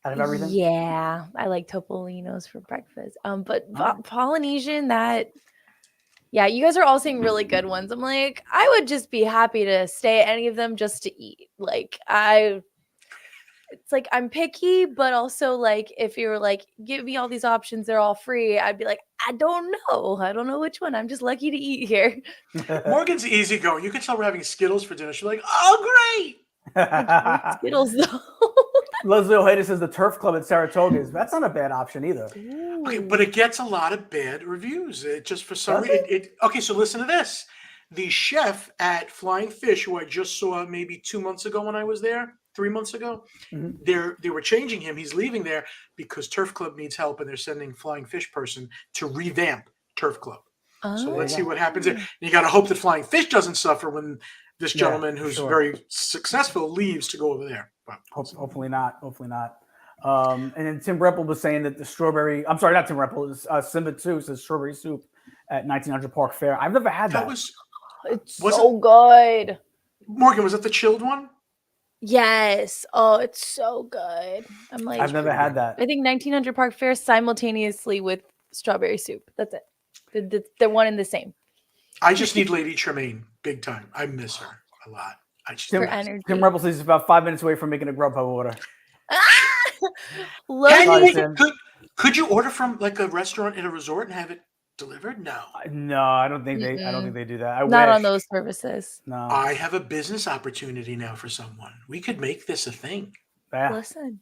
[SPEAKER 2] Out of everything.
[SPEAKER 4] Yeah, I like Topolino's for breakfast. But Polynesian, yeah, you guys are all saying really good ones. I'm like, I would just be happy to stay at any of them just to eat. Like it's like I'm picky, but also like if you were like, give me all these options, they're all free, I'd be like, I don't know which one. I'm just lucky to eat here.
[SPEAKER 3] Morgan's easygoing. You can tell we're having Skittles for dinner. She's like, oh great.
[SPEAKER 4] Skittles though.
[SPEAKER 2] Leslie Ojeda says the Turf Club at Saratoga that's not a bad option either.
[SPEAKER 3] Okay, but it gets a lot of bad reviews. It just for some reason. Okay, so listen to this. The chef at Flying Fish, who I just saw maybe 2 months ago when I was there, 3 months ago, they were changing him. He's leaving there because Turf Club needs help, and they're sending Flying Fish person to revamp Turf Club. So let's see what happens there. And you got to hope that Flying Fish doesn't suffer when this gentleman who's very successful leaves to go over there. But
[SPEAKER 2] hopefully not. And then Tim Repple was saying that the strawberry. I'm sorry, not Tim Repple. Simba too says strawberry soup at 1900 Park Fair. I've never had that.
[SPEAKER 4] It's so good.
[SPEAKER 3] Morgan, was that the chilled one?
[SPEAKER 4] Yes. Oh, it's so good. I'm like,
[SPEAKER 2] I've never had that.
[SPEAKER 4] I think 1900 Park Fair simultaneously with strawberry soup. That's it. They're one and the same.
[SPEAKER 3] I just need Lady Tremaine big time. I miss her a lot.
[SPEAKER 2] Tim Rebel says he's about 5 minutes away from making a Grubhub order.
[SPEAKER 3] Could you order from like a restaurant in a resort and have it delivered? No,
[SPEAKER 2] I don't think they do that.
[SPEAKER 4] Not on those services.
[SPEAKER 2] No,
[SPEAKER 3] I have a business opportunity now for someone. We could make this a thing.
[SPEAKER 2] Yeah.
[SPEAKER 4] Listen,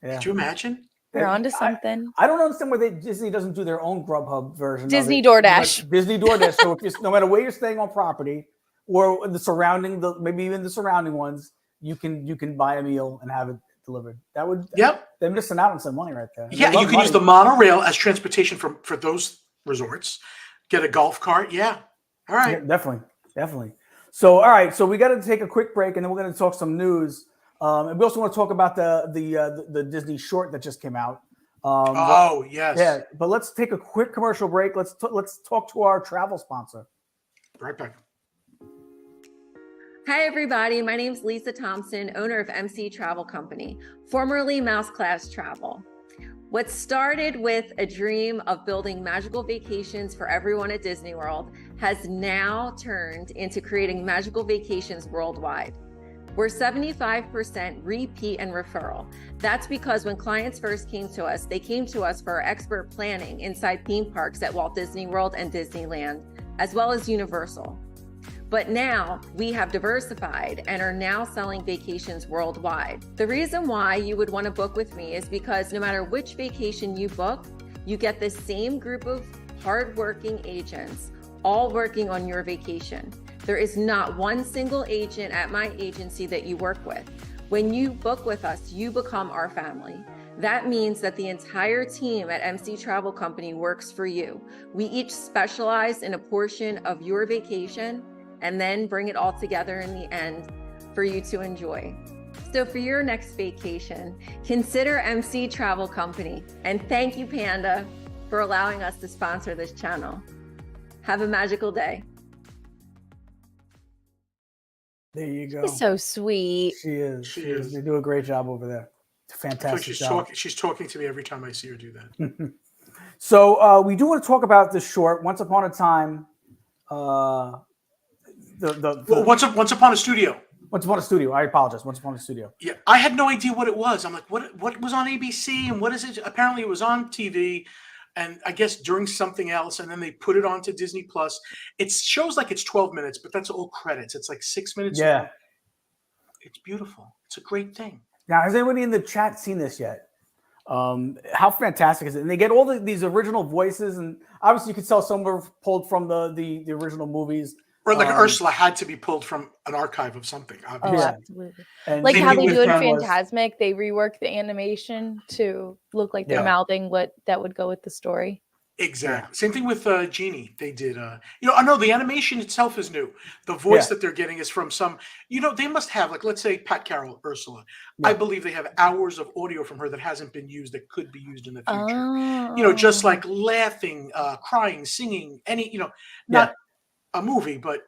[SPEAKER 3] could you imagine?
[SPEAKER 4] They're onto something.
[SPEAKER 2] I don't understand why Disney doesn't do their own Grubhub version.
[SPEAKER 4] Disney DoorDash.
[SPEAKER 2] Like Disney DoorDash. So no matter where you're staying on property or maybe even the surrounding ones, you can buy a meal and have it delivered. That would they're missing out on some money right there.
[SPEAKER 3] Yeah, you can use the monorail as transportation for those resorts. Get a golf cart. Yeah. All right.
[SPEAKER 2] Yeah, definitely. So all right, so we got to take a quick break and then we're going to talk some news. And we also want to talk about the Disney short that just came out.
[SPEAKER 3] Yes.
[SPEAKER 2] Yeah, but let's take a quick commercial break. Let's talk to our travel sponsor.
[SPEAKER 3] Right back.
[SPEAKER 5] Hi, everybody. My name is Lisa Thompson, owner of MC Travel Company, formerly Mouse Class Travel. What started with a dream of building magical vacations for everyone at Disney World has now turned into creating magical vacations worldwide. We're 75% repeat and referral. That's because when clients first came to us, they came to us for our expert planning inside theme parks at Walt Disney World and Disneyland, as well as Universal. But now we have diversified and are now selling vacations worldwide. The reason why you would want to book with me is because no matter which vacation you book, you get the same group of hardworking agents all working on your vacation. There is not one single agent at my agency that you work with. When you book with us, you become our family. That means that the entire team at MC Travel Company works for you. We each specialize in a portion of your vacation and then bring it all together in the end for you to enjoy. So for your next vacation, consider MC Travel Company. And thank you, Panda, for allowing us to sponsor this channel. Have a magical day.
[SPEAKER 2] There you go.
[SPEAKER 4] She's so sweet.
[SPEAKER 2] She is.
[SPEAKER 3] She is.
[SPEAKER 2] They do a great job over there. It's a fantastic job.
[SPEAKER 3] She's talking to me every time I see her do that.
[SPEAKER 2] So we do want to talk about this short, Once Upon a Time.
[SPEAKER 3] Once Upon a Studio.
[SPEAKER 2] Once Upon a Studio. I apologize. Once Upon a Studio.
[SPEAKER 3] Yeah, I had no idea what it was. I'm like, what was on ABC and what is it? Apparently it was on TV. And I guess during something else, and then they put it onto Disney Plus. It shows like it's 12 minutes, but that's all credits. It's like 6 minutes.
[SPEAKER 2] Yeah.
[SPEAKER 3] Long. It's beautiful. It's a great thing.
[SPEAKER 2] Now, has anybody in the chat seen this yet? How fantastic is it? And they get all these original voices, and obviously you could tell some were pulled from the original movies.
[SPEAKER 3] Or like Ursula had to be pulled from an archive of something, obviously.
[SPEAKER 4] Oh,
[SPEAKER 2] Yeah.
[SPEAKER 4] absolutely.
[SPEAKER 2] And
[SPEAKER 4] Like how they do in
[SPEAKER 2] was-
[SPEAKER 4] Fantasmic, they rework the animation to look like they're mouthing what that would go with the story.
[SPEAKER 3] Exactly. Same thing with Genie. They did. I know the animation itself is new. The voice that they're getting is from some. They must have like, let's say Pat Carroll, Ursula. I believe they have hours of audio from her that hasn't been used that could be used in the future. Just like laughing, crying, singing. Not a movie, but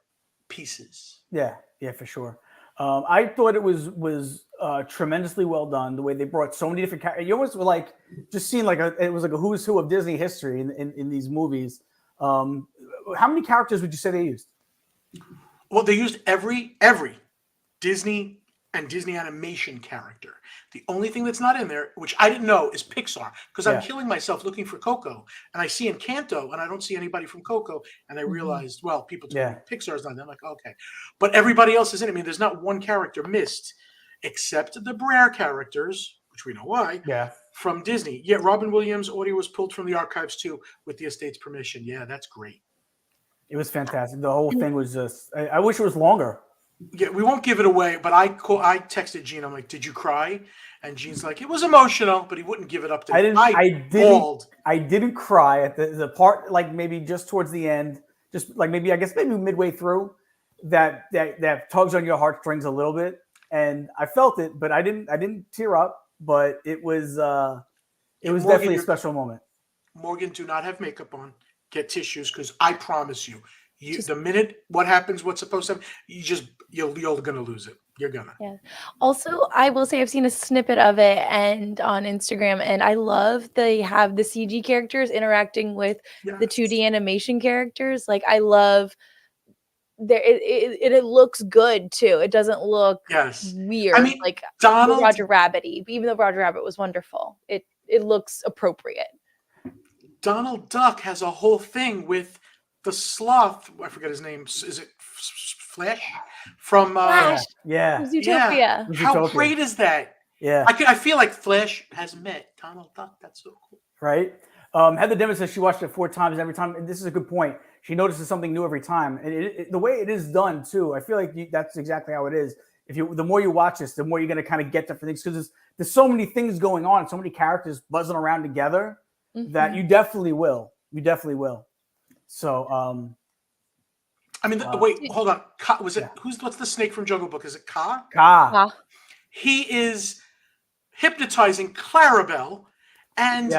[SPEAKER 3] pieces.
[SPEAKER 2] Yeah, for sure. I thought it was tremendously well done. The way they brought so many different characters. You almost were like just seeing it was like a who's who of Disney history in these movies. How many characters would you say they used?
[SPEAKER 3] Well, they used every Disney and Disney animation character. The only thing that's not in there, which I didn't know, is Pixar, because I'm killing myself looking for Coco, and I see Encanto, and I don't see anybody from Coco, and I realized, well, people told me Pixar's not there. I'm like, okay, but everybody else is in it. I mean, there's not one character missed, except the Brer characters, which we know why.
[SPEAKER 2] Yeah.
[SPEAKER 3] From Disney. Yeah, Robin Williams' audio was pulled from the archives too, with the estate's permission. Yeah, that's great.
[SPEAKER 2] It was fantastic. The whole thing was just. I wish it was longer.
[SPEAKER 3] Yeah, we won't give it away, but I texted Gene. I'm like, "Did you cry?" And Gene's like, "It was emotional," but he wouldn't give it up to me.
[SPEAKER 2] I didn't cry at the part, like maybe just towards the end, just like maybe midway through, that tugs on your heartstrings a little bit, and I felt it, but I didn't tear up, but it was
[SPEAKER 3] Morgan,
[SPEAKER 2] definitely a special moment.
[SPEAKER 3] Morgan, do not have makeup on. Get tissues, because I promise you. The minute what happens, what's supposed to happen, you're gonna lose it. You're gonna.
[SPEAKER 4] Yeah. Also, I will say I've seen a snippet of it and on Instagram, and I love they have the CG characters interacting with the 2D animation characters. Like I love it looks good too. It doesn't look weird.
[SPEAKER 3] I mean,
[SPEAKER 4] like
[SPEAKER 3] Donald
[SPEAKER 4] Roger Rabbit-y. Even though Roger Rabbit was wonderful, it looks appropriate.
[SPEAKER 3] Donald Duck has a whole thing with the sloth. I forget his name. Is it Flash? From
[SPEAKER 4] Flash.
[SPEAKER 2] Zootopia.
[SPEAKER 3] Yeah. How great is that?
[SPEAKER 2] Yeah.
[SPEAKER 3] I feel like Flash has met Donald Duck. That's so cool.
[SPEAKER 2] Right. Heather Demon says she watched it 4 times, and every time, and this is a good point, she notices something new every time. And the way it is done too, I feel like that's exactly how it is. The more you watch this, the more you're going to kind of get different things, because there's so many things going on, so many characters buzzing around together that you definitely will. So,
[SPEAKER 3] I mean, wait, hold on. Was it what's the snake from Jungle Book? Is it Ka?
[SPEAKER 2] Ka.
[SPEAKER 3] He is hypnotizing Clarabelle, and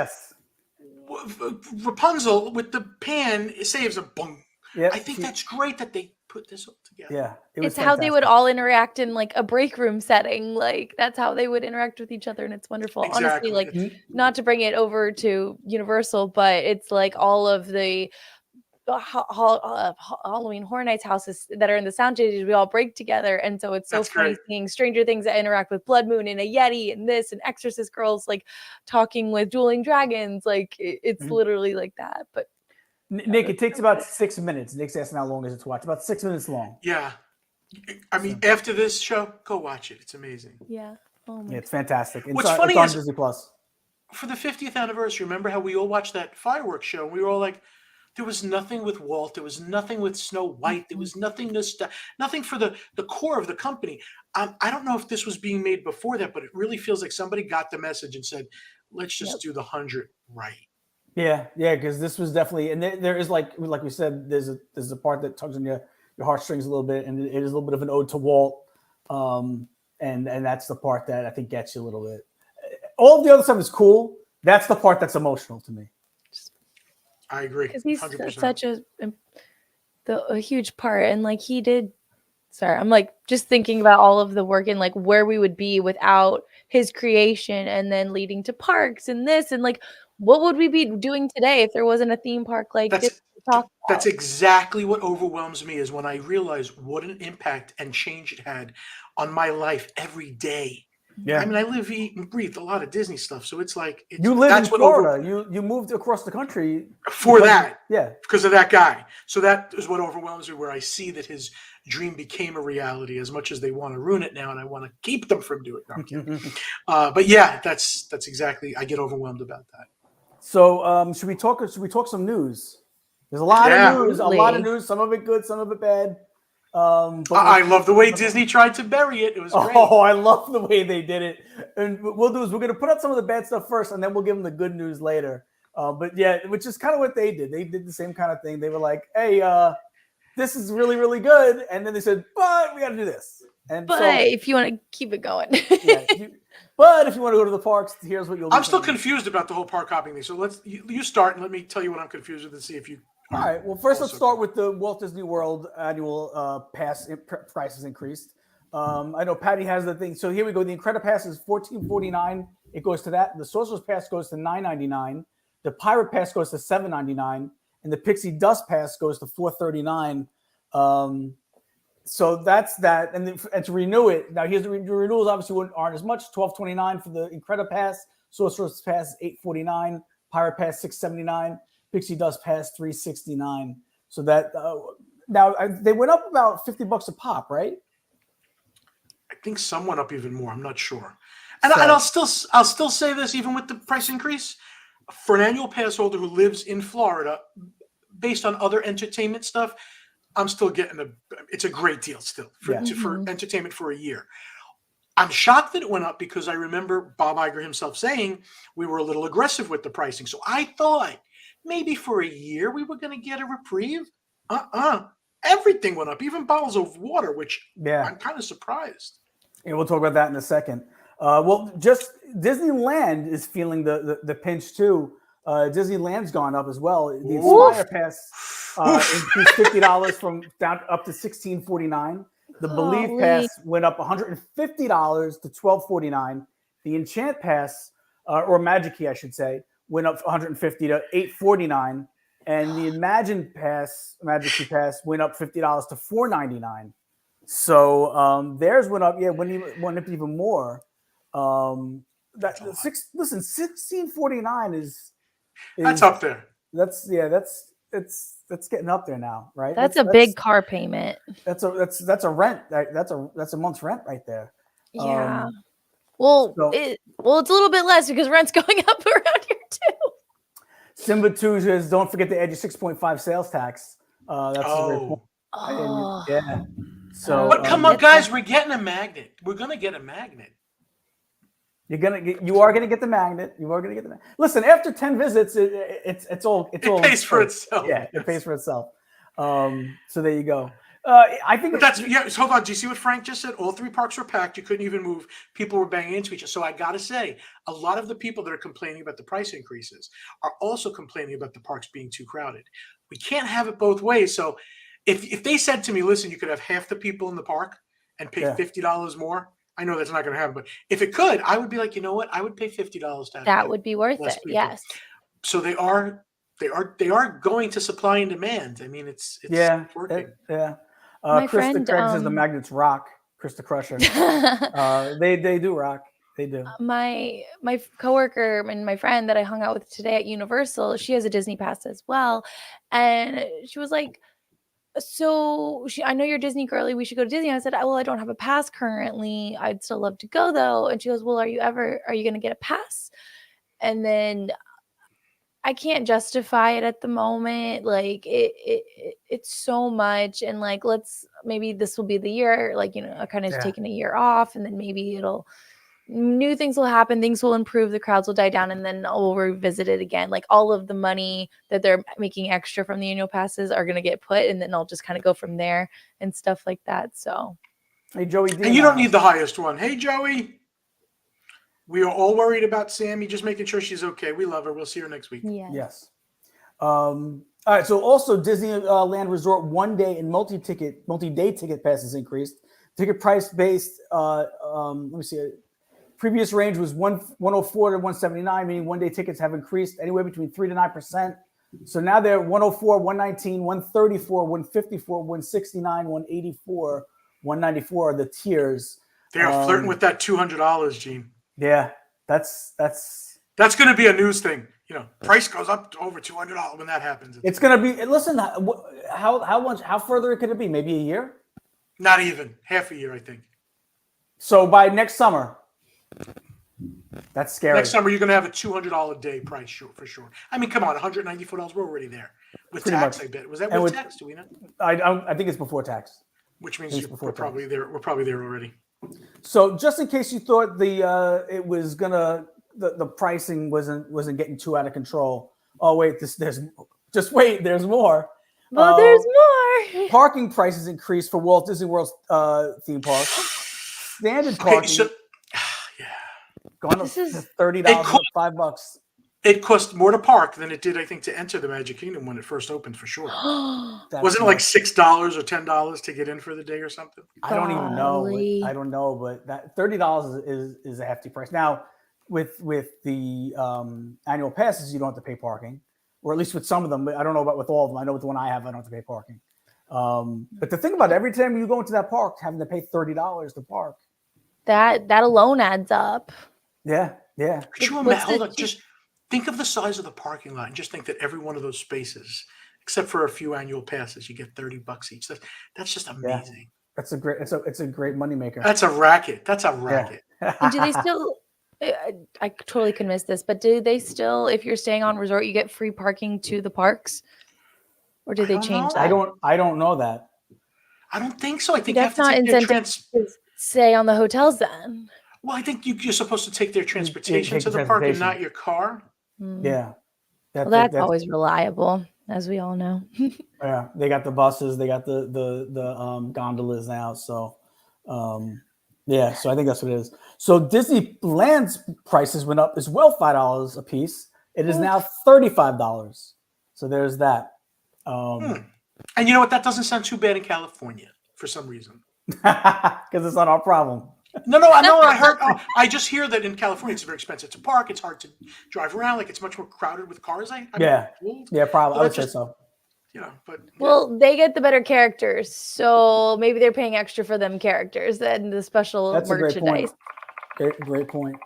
[SPEAKER 3] Rapunzel with the pan saves a boom. I think that's great that they put this all together.
[SPEAKER 2] Yeah,
[SPEAKER 4] it's how they would all interact in like a break room setting. Like that's how they would interact with each other, and it's wonderful.
[SPEAKER 3] Exactly.
[SPEAKER 4] Honestly, like not to bring it over to Universal, but it's like all of the Halloween Horror Nights houses that are in the sound stages. We all break together, and so it's so
[SPEAKER 3] That's
[SPEAKER 4] funny
[SPEAKER 3] great.
[SPEAKER 4] seeing Stranger Things that interact with Blood Moon and a Yeti and this and Exorcist girls like talking with dueling dragons. Like it's literally like that. But
[SPEAKER 2] Nick, it takes about 6 minutes. Nick's asking how long is it to watch? About 6 minutes long.
[SPEAKER 3] Yeah. I mean, after this show, go watch it. It's amazing.
[SPEAKER 4] yeah, oh my
[SPEAKER 2] Yeah, it's fantastic.
[SPEAKER 3] What's funny
[SPEAKER 2] it's on
[SPEAKER 3] is-
[SPEAKER 2] Disney Plus.
[SPEAKER 3] For the 50th anniversary, remember how we all watched that fireworks show? And we were all like, there was nothing with Walt. There was nothing with Snow White. There was nothing nothing for the core of the company. I don't know if this was being made before that, but it really feels like somebody got the message and said, let's just do the 100 right.
[SPEAKER 2] Yeah, because this was definitely, and there is like we said, there's a part that tugs on your heartstrings a little bit, and it is a little bit of an ode to Walt, and that's the part that I think gets you a little bit. All of the other stuff is cool. That's the part that's emotional to me.
[SPEAKER 3] I agree.
[SPEAKER 4] because he's
[SPEAKER 3] 100%.
[SPEAKER 4] such a huge part, and like he did. Sorry, I'm like just thinking about all of the work and like where we would be without his creation, and then leading to parks and this, and like what would we be doing today if there wasn't a theme park like this? To talk
[SPEAKER 3] That's
[SPEAKER 4] about?
[SPEAKER 3] exactly what overwhelms me is when I realize what an impact and change it had on my life every day.
[SPEAKER 2] Yeah,
[SPEAKER 3] I mean, I live, eat, and breathe a lot of Disney stuff, so it's like
[SPEAKER 2] you live in
[SPEAKER 3] that's what
[SPEAKER 2] Florida. You moved across the country
[SPEAKER 3] for that.
[SPEAKER 2] Yeah,
[SPEAKER 3] Because of that guy. So that is what overwhelms me, where I see that his dream became a reality as much as they want to ruin it now, and I want to keep them from doing it. No, I'm kidding. But yeah, that's exactly, I get overwhelmed about that.
[SPEAKER 2] So should we talk some news? There's a lot of news,
[SPEAKER 4] Absolutely.
[SPEAKER 2] some of it good, some of it bad. But
[SPEAKER 3] I love the way Disney tried to bury it. It was great.
[SPEAKER 2] Oh, I love the way they did it. And what we'll do is we're going to put out some of the bad stuff first, and then we'll give them the good news later. But yeah, which is kind of what they did. They did the same kind of thing. They were like, hey, this is really, really good. And then they said, but we got to do this. And
[SPEAKER 4] But
[SPEAKER 2] so,
[SPEAKER 4] if you want to keep it going,
[SPEAKER 2] yeah, but if you want to go to the parks, here's what you'll do.
[SPEAKER 3] I'm still confused about the whole park hopping thing. So you start and let me tell you what I'm confused with and see if you.
[SPEAKER 2] All right. Well, first let's start with the Walt Disney World annual pass prices increased. I know Patty has the thing. So here we go. The Incredipass is $14.49. It goes to that. The Sorcerer's Pass goes to $9.99. The Pirate Pass goes to $7.99, and the Pixie Dust Pass goes to $4.39. So that's that. And to renew it, now here's the renewals. Obviously aren't as much. $12.29 for the Incredipass. Sorcerer's Pass $8.49. Pirate Pass $6.79. Pixie Dust Pass $3.69. So that now they went up about $50 a pop, right?
[SPEAKER 3] I think some went up even more. I'm not sure. And I'll still say this, even with the price increase, for an annual pass holder who lives in Florida, based on other entertainment stuff, I'm still getting it's a great deal still for entertainment for a year. I'm shocked that it went up because I remember Bob Iger himself saying we were a little aggressive with the pricing. So I thought maybe for a year we were going to get a reprieve. Everything went up, even bottles of water, which I'm kind of surprised.
[SPEAKER 2] Yeah, we'll talk about that in a second. Well, just Disneyland is feeling the pinch too. Disneyland's gone up as well. The Inspire Pass increased $50 from down up to $16.49. The Believe Pass went up $150 to $12.49. The Enchant Pass, or Magic Key, I should say, went up $150 to $8.49. And the Imagine Pass, Magic Key Pass, went up $50 to $4.99. So theirs went up, went up even more. Listen, $16.49 is
[SPEAKER 3] that's up there.
[SPEAKER 2] That's getting up there now, right?
[SPEAKER 4] that's a big car payment.
[SPEAKER 2] That's a rent. That's a month's rent right there.
[SPEAKER 4] Yeah. It's a little bit less because rent's going up around here too.
[SPEAKER 2] Simba 2 says, don't forget to add your 6.5 sales tax. That's a great point. Yeah. So,
[SPEAKER 3] but come on, guys, we're getting a magnet. We're gonna get a magnet.
[SPEAKER 2] You are gonna get the magnet. Listen, after 10 visits, it
[SPEAKER 3] pays for itself.
[SPEAKER 2] Yeah, it pays for itself. So there you go. I think
[SPEAKER 3] hold on. Do you see what Frank just said? All three parks were packed. You couldn't even move. People were banging into each other. So I gotta say, a lot of the people that are complaining about the price increases are also complaining about the parks being too crowded. We can't have it both ways. So if they said to me, listen, you could have half the people in the park and pay $50 more. I know that's not going to happen, but if it could, I would be like, you know what? I would pay $50 to have
[SPEAKER 4] that would be worth it.
[SPEAKER 3] people.
[SPEAKER 4] Yes.
[SPEAKER 3] So they are They are going to supply and demand. I mean, it's working.
[SPEAKER 4] My
[SPEAKER 2] Krista
[SPEAKER 4] friend,
[SPEAKER 2] Craig says the magnets rock. Krista Crusher. They do rock. They do.
[SPEAKER 4] My coworker and my friend that I hung out with today at Universal, she has a Disney pass as well, and she was like, "So I know you're Disney girly. We should go to Disney." I said, "Well, I don't have a pass currently. I'd still love to go though." And she goes, "Well, are you going to get a pass?" And then I can't justify it at the moment. Like it's so much, and like maybe this will be the year. Like kind of taking a year off, and then maybe new things will happen, things will improve, the crowds will die down, and then we'll revisit it again. Like all of the money that they're making extra from the annual passes are going to get put, and then I'll just kind of go from there and stuff like that. So,
[SPEAKER 2] hey Joey,
[SPEAKER 3] and you don't need the highest one. Hey Joey, we are all worried about Sammy. Just making sure she's okay. We love her. We'll see her next week.
[SPEAKER 2] Yes. All right. So also Disneyland Resort 1 day and multi-day ticket passes increased. Ticket price based. Let me see. Previous range was 104 to 179, meaning 1 day tickets have increased anywhere between 3 to 9%. So now they're 104, 119, 134, 154, 169, 184, 194 are the tiers.
[SPEAKER 3] They are flirting with that $200, Gene.
[SPEAKER 2] Yeah, that's
[SPEAKER 3] going to be a news thing. Price goes up to over $200 when that happens.
[SPEAKER 2] It's going to be. Listen, how further could it be? Maybe a year?
[SPEAKER 3] Not even half a year, I think.
[SPEAKER 2] So by next summer. That's scary.
[SPEAKER 3] Next summer, you're going to have a $200 a day price for sure. I mean, come on, $194. We're already there with pretty tax. Much. I bet was that with tax? Do we know?
[SPEAKER 2] I think it's before tax.
[SPEAKER 3] Which means we're probably there. We're probably there already.
[SPEAKER 2] So just in case you thought it was gonna the pricing wasn't getting too out of control. Oh wait, there's more.
[SPEAKER 4] Well, there's more.
[SPEAKER 2] Parking prices increased for Walt Disney World's theme park. Standard parking. Going up to $30, $5.
[SPEAKER 3] It cost more to park than it did, I think, to enter the Magic Kingdom when it first opened, for sure. Wasn't it like $6 or $10 to get in for the day or something?
[SPEAKER 2] I don't even know. I don't know, but that $30 is a hefty price. Now, with the annual passes, you don't have to pay parking, or at least with some of them. But I don't know about with all of them. I know with the one I have, I don't have to pay parking. But the thing about it, every time you go into that park, having to pay $30 to park,
[SPEAKER 4] that alone adds up.
[SPEAKER 2] Yeah.
[SPEAKER 3] Could you imagine? Hold on, just think of the size of the parking lot, and just think that every one of those spaces, except for a few annual passes, you get $30 each. That's just amazing.
[SPEAKER 2] Yeah. It's a great moneymaker.
[SPEAKER 3] That's a racket. Yeah.
[SPEAKER 4] And do they still? I totally could miss this, but do they still? If you're staying on resort, you get free parking to the parks, or did they change that?
[SPEAKER 2] I don't know that.
[SPEAKER 3] I don't think so. I think
[SPEAKER 4] that's not incentive to stay on the hotels then.
[SPEAKER 3] Well, I think you're supposed to take their transportation to the park and not your car.
[SPEAKER 2] Yeah.
[SPEAKER 4] That's always reliable, as we all know.
[SPEAKER 2] Yeah. They got the buses. They got the gondolas now. So, so I think that's what it is. So Disneyland's prices went up as well, $5 a piece. It is now $35. So there's that.
[SPEAKER 3] And you know what? That doesn't sound too bad in California for some reason.
[SPEAKER 2] Because it's not our problem.
[SPEAKER 3] No, I know. I heard. I just hear that in California it's very expensive to park. It's hard to drive around. Like it's much more crowded with cars.
[SPEAKER 2] Yeah, probably. I would say so.
[SPEAKER 4] Well, they get the better characters, so maybe they're paying extra for them characters than the special merchandise.
[SPEAKER 2] Great point.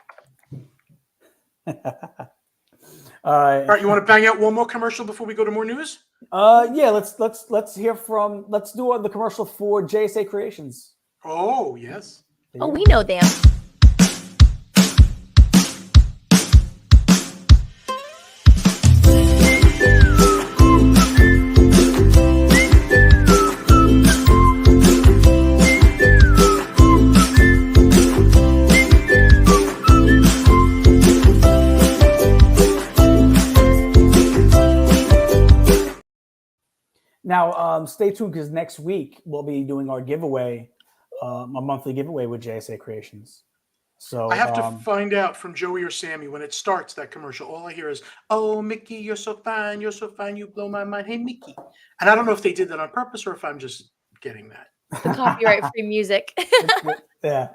[SPEAKER 3] All right. You want to bang out one more commercial before we go to more news?
[SPEAKER 2] Yeah. Let's hear from. Let's do the commercial for JSA Creations.
[SPEAKER 3] Oh yes.
[SPEAKER 4] Oh, we know them.
[SPEAKER 2] Now, stay tuned because next week we'll be doing our giveaway. A monthly giveaway with JSA Creations. So
[SPEAKER 3] I have to find out from Joey or Sammy when it starts that commercial. All I hear is, "Oh, Mickey, you're so fine, you blow my mind. Hey, Mickey." And I don't know if they did that on purpose or if I'm just getting that.
[SPEAKER 4] The copyright-free music.
[SPEAKER 2] Yeah,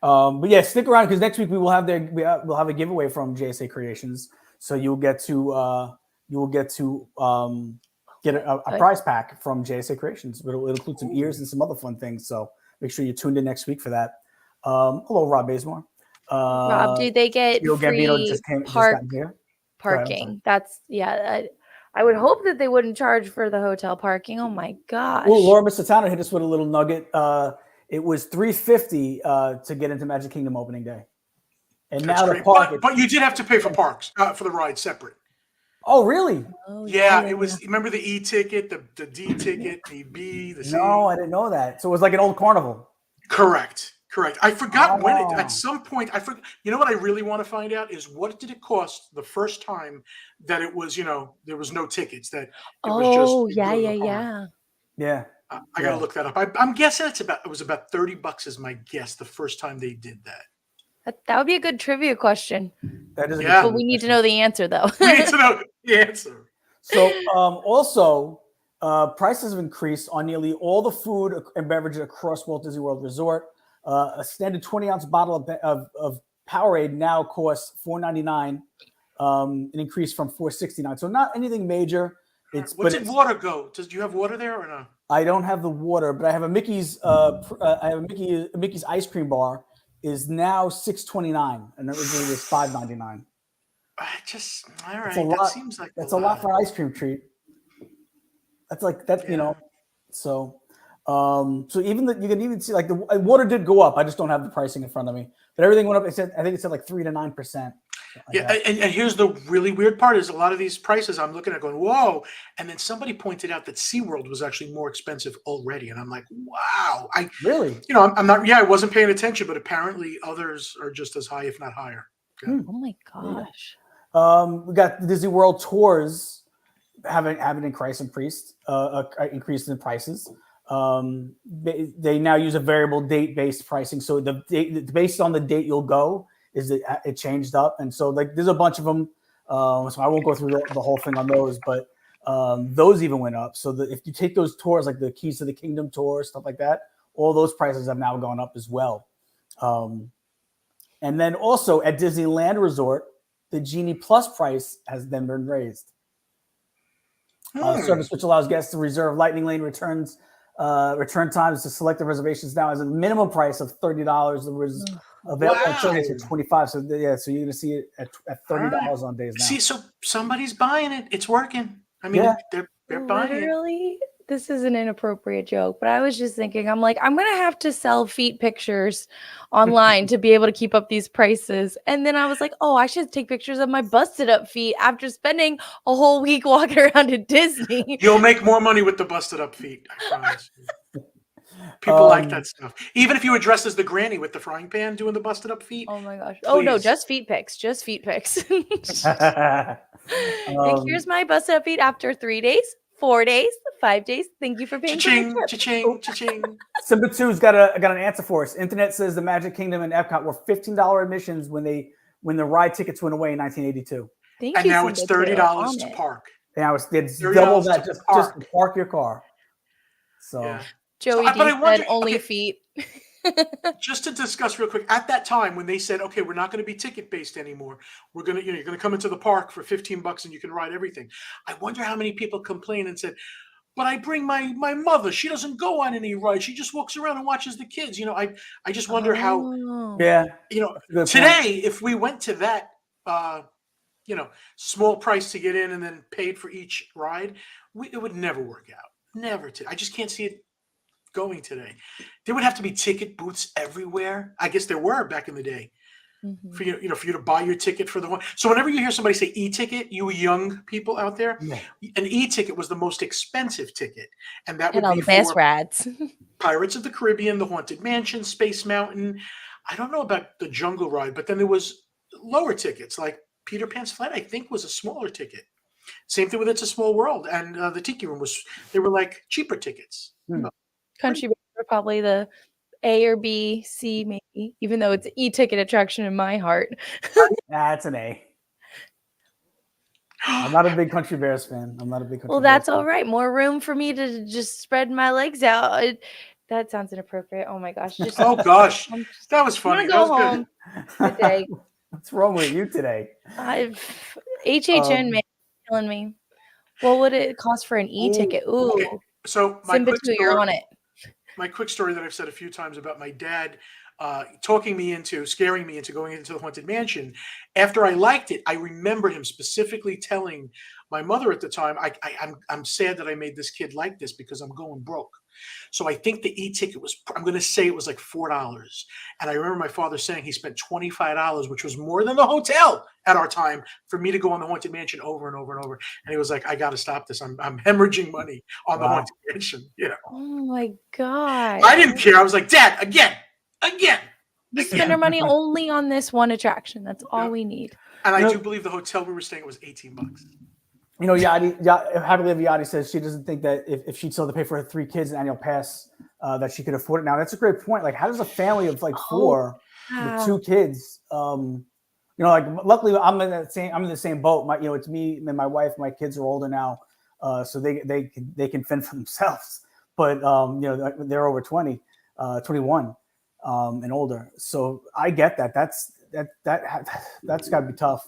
[SPEAKER 2] but yeah, stick around because next week we'll have a giveaway from JSA Creations. So you'll get to you will get to get a prize pack from JSA Creations. It'll include some ears and some other fun things. So make sure you tuned in next week for that. Hello, Rob Bazemore.
[SPEAKER 4] Rob, do they get free
[SPEAKER 2] just got here.
[SPEAKER 4] parking? That's I would hope that they wouldn't charge for the hotel parking. Oh my gosh.
[SPEAKER 2] Well, Laura Mr. Tanner hit us with a little nugget. It was $350 to get into Magic Kingdom opening day. And
[SPEAKER 3] That's
[SPEAKER 2] now
[SPEAKER 3] great.
[SPEAKER 2] the park.
[SPEAKER 3] But you did have to pay for parks for the ride separate.
[SPEAKER 2] Oh, really?
[SPEAKER 4] Oh,
[SPEAKER 3] Yeah, it was. Remember the E ticket, the D ticket, the B, the C.
[SPEAKER 2] No, I didn't know that. So it was like an old carnival.
[SPEAKER 3] Correct. I forgot when it. At some point, I forgot. You know what I really want to find out is what did it cost the first time that it was. There was no tickets. That it was just.
[SPEAKER 2] Yeah.
[SPEAKER 3] I gotta look that up. I'm guessing it was about $30 is my guess the first time they did that.
[SPEAKER 4] That would be a good trivia question.
[SPEAKER 2] That is a
[SPEAKER 4] But we need to know the answer, though.
[SPEAKER 3] We need to know the answer.
[SPEAKER 2] So also, prices have increased on nearly all the food and beverages across Walt Disney World Resort. A standard 20-ounce bottle of Powerade now costs $4.99, an increase from $4.69. So not anything major.
[SPEAKER 3] What did water go? Do you have water there or no?
[SPEAKER 2] I don't have the water, but I have a Mickey's. Mickey's ice cream bar is now $6.29, and originally it was $5.99.
[SPEAKER 3] All right.
[SPEAKER 2] That
[SPEAKER 3] seems like
[SPEAKER 2] that's a lot for an ice cream treat. That's like that, So, so even you can even see like the water did go up. I just don't have the pricing in front of me, but everything went up. I think it said like 3 to 9%.
[SPEAKER 3] And here's the really weird part is a lot of these prices I'm looking at going, whoa. And then somebody pointed out that SeaWorld was actually more expensive already. And I'm like, wow.
[SPEAKER 2] Really?
[SPEAKER 3] I'm not, I wasn't paying attention, but apparently others are just as high, if not higher. Okay.
[SPEAKER 4] Oh my gosh.
[SPEAKER 2] We got the Disney World tours having increased in prices. They now use a variable date-based pricing. So based on the date you'll go, it changed up, and so like there's a bunch of them. So I won't go through the whole thing on those, but those even went up. So if you take those tours, like the Keys to the Kingdom tour, stuff like that, all those prices have now gone up as well. And then also at Disneyland Resort, the Genie Plus price has then been raised. Service which allows guests to reserve Lightning Lane return times to selected reservations now has a minimum price of $30. There was available at $25. So so you're gonna see it at $30 on days now.
[SPEAKER 3] See, so somebody's buying it. It's working. I mean, they're buying it.
[SPEAKER 4] This is an inappropriate joke, but I was just thinking, I'm like, I'm gonna have to sell feet pictures online to be able to keep up these prices. And then I was like, oh, I should take pictures of my busted up feet after spending a whole week walking around at Disney.
[SPEAKER 3] You'll make more money with the busted up feet, I promise. People like that stuff. Even if you were dressed as the granny with the frying pan doing the busted up feet.
[SPEAKER 4] Oh my gosh.
[SPEAKER 3] Please.
[SPEAKER 4] Oh no, just feet pics. Just feet pics. Like, here's my busted up feet after 3 days, 4 days, 5 days. Thank you for paying.
[SPEAKER 3] Cha-ching, cha-ching.
[SPEAKER 2] Simba 2's got an answer for us. Internet says the Magic Kingdom and Epcot were $15 admissions when the ride tickets went away in 1982.
[SPEAKER 3] And now it's $30 to park.
[SPEAKER 2] Now it's double that just to park your car. So.
[SPEAKER 4] Yeah. Joey D said only feet.
[SPEAKER 3] Just to discuss real quick, at that time when they said, okay, we're not going to be ticket based anymore, we're going to, you're going to come into the park for $15 and you can ride everything. I wonder how many people complained and said, but I bring my mother. She doesn't go on any rides. She just walks around and watches the kids. I just wonder how.
[SPEAKER 2] Yeah.
[SPEAKER 3] Today, if we went to that, small price to get in and then paid for each ride, it would never work out. Never. I just can't see it going today. There would have to be ticket booths everywhere. I guess there were back in the day for you to buy your ticket for the one. So whenever you hear somebody say e-ticket, you young people out there, an e-ticket was the most expensive ticket, and that would be
[SPEAKER 4] for rides.
[SPEAKER 3] Pirates of the Caribbean, the Haunted Mansion, Space Mountain. I don't know about the Jungle Ride, but then there was lower tickets like Peter Pan's Flight. I think was a smaller ticket. Same thing with It's a Small World, and the Tiki Room they were like cheaper tickets.
[SPEAKER 4] Country Bears are probably the A or B, C maybe, even though it's an e-ticket attraction in my heart.
[SPEAKER 2] That's an A. I'm not a big Country Bears fan.
[SPEAKER 4] Well, that's all right. More room for me to just spread my legs out. That sounds inappropriate. Oh my gosh.
[SPEAKER 3] Oh gosh. That was funny.
[SPEAKER 4] That was home today.
[SPEAKER 2] What's wrong with you today?
[SPEAKER 4] HHN man killing me. What would it cost for an e-ticket? Ooh,
[SPEAKER 3] okay. So my
[SPEAKER 4] Simba
[SPEAKER 3] quick
[SPEAKER 4] 2, you're on
[SPEAKER 3] story,
[SPEAKER 4] it.
[SPEAKER 3] my quick story that I've said a few times about my dad scaring me into going into the Haunted Mansion. After I liked it, I remember him specifically telling my mother at the time, I'm sad that I made this kid like this because I'm going broke. So I think the e-ticket was, I'm going to say it was like $4. And I remember my father saying he spent $25, which was more than the hotel at our time, for me to go on the Haunted Mansion over and over and over. And he was like, I got to stop this. I'm hemorrhaging money on the Haunted Mansion.
[SPEAKER 4] Oh my God.
[SPEAKER 3] I didn't care. I was like, Dad, again.
[SPEAKER 4] We spend our money only on this one attraction. That's all we need.
[SPEAKER 3] And I do believe the hotel we were staying at was $18.
[SPEAKER 2] Happy Live Yachty says she doesn't think that if she still had to pay for her 3 kids an annual pass, that she could afford it now. That's a great point. Like, how does a family of like 4 with 2 kids, luckily I'm in the same boat. It's me and my wife. My kids are older now, so they can fend for themselves. But they're over 20, 21, and older. So I get that. That's got to be tough.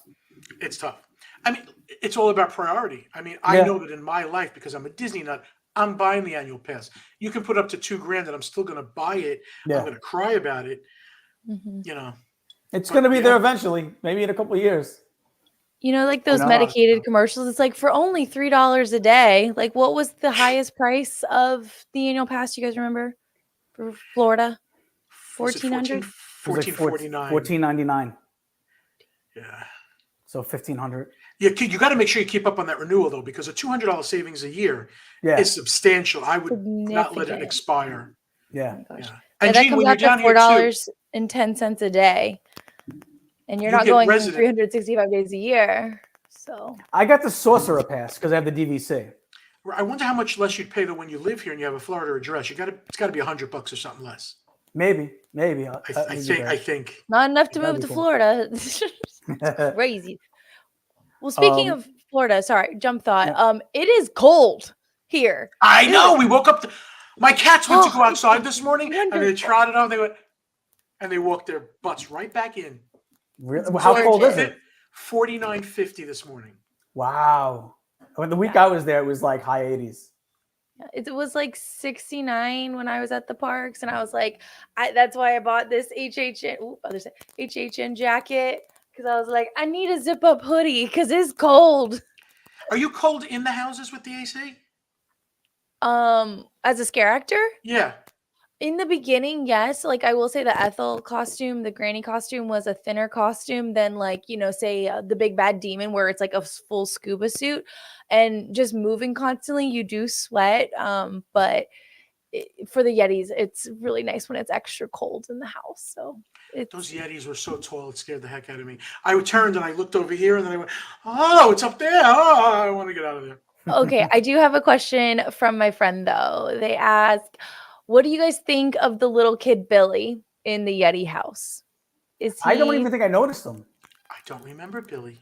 [SPEAKER 3] It's tough. I mean, it's all about priority. I mean, I know that in my life, because I'm a Disney nut, I'm buying the annual pass. You can put up to $2,000 and I'm still going to buy it. I'm going to cry about it.
[SPEAKER 2] It's going to be there eventually, maybe in a couple of years.
[SPEAKER 4] Like those medicated commercials. It's like for only $3 a day. Like, what was the highest price of the annual pass? You guys remember for Florida? $1,400.
[SPEAKER 3] $1,449.
[SPEAKER 2] $14.99.
[SPEAKER 3] Yeah.
[SPEAKER 2] So $1,500.
[SPEAKER 3] Yeah, you got to make sure you keep up on that renewal though, because a $200 savings a year is substantial. I would not let it expire.
[SPEAKER 2] Yeah.
[SPEAKER 4] Oh
[SPEAKER 3] yeah.
[SPEAKER 4] And Gene, that comes out to $4.10 a day, and you're not going 365 days a year. So
[SPEAKER 2] I got the Sorcerer pass because I have the DVC.
[SPEAKER 3] I wonder how much less you'd pay than when you live here and you have a Florida address. It's got to be $100 or something less.
[SPEAKER 2] Maybe.
[SPEAKER 3] I think
[SPEAKER 4] not enough to move to Florida. Crazy. Well, speaking of Florida, sorry, jump thought. It is cold here.
[SPEAKER 3] I know. We woke up. My cats went to go outside this morning, and they trotted on. They walked their butts right back in.
[SPEAKER 2] Really? How cold is it?
[SPEAKER 3] 49.50 this morning.
[SPEAKER 2] Wow. When the week I was there, it was like high 80s.
[SPEAKER 4] It was like 69 when I was at the parks, and I was like, that's why I bought this HHN jacket, because I was like, I need a zip up hoodie because it's cold.
[SPEAKER 3] Are you cold in the houses with the AC?
[SPEAKER 4] As a scare actor?
[SPEAKER 3] Yeah.
[SPEAKER 4] In the beginning, yes. Like, I will say the Ethel costume, the granny costume, was a thinner costume than, like, say the big bad demon, where it's like a full scuba suit, and just moving constantly, you do sweat. But for the Yetis, it's really nice when it's extra cold in the house. So
[SPEAKER 3] those Yetis were so tall, it scared the heck out of me. I turned and I looked over here, and then I went, "Oh, it's up there! Oh, I want to get out of there."
[SPEAKER 4] Okay, I do have a question from my friend though. They asked, what do you guys think of the little kid Billy in the Yeti house?
[SPEAKER 2] I don't even think I noticed him.
[SPEAKER 3] I don't remember Billy.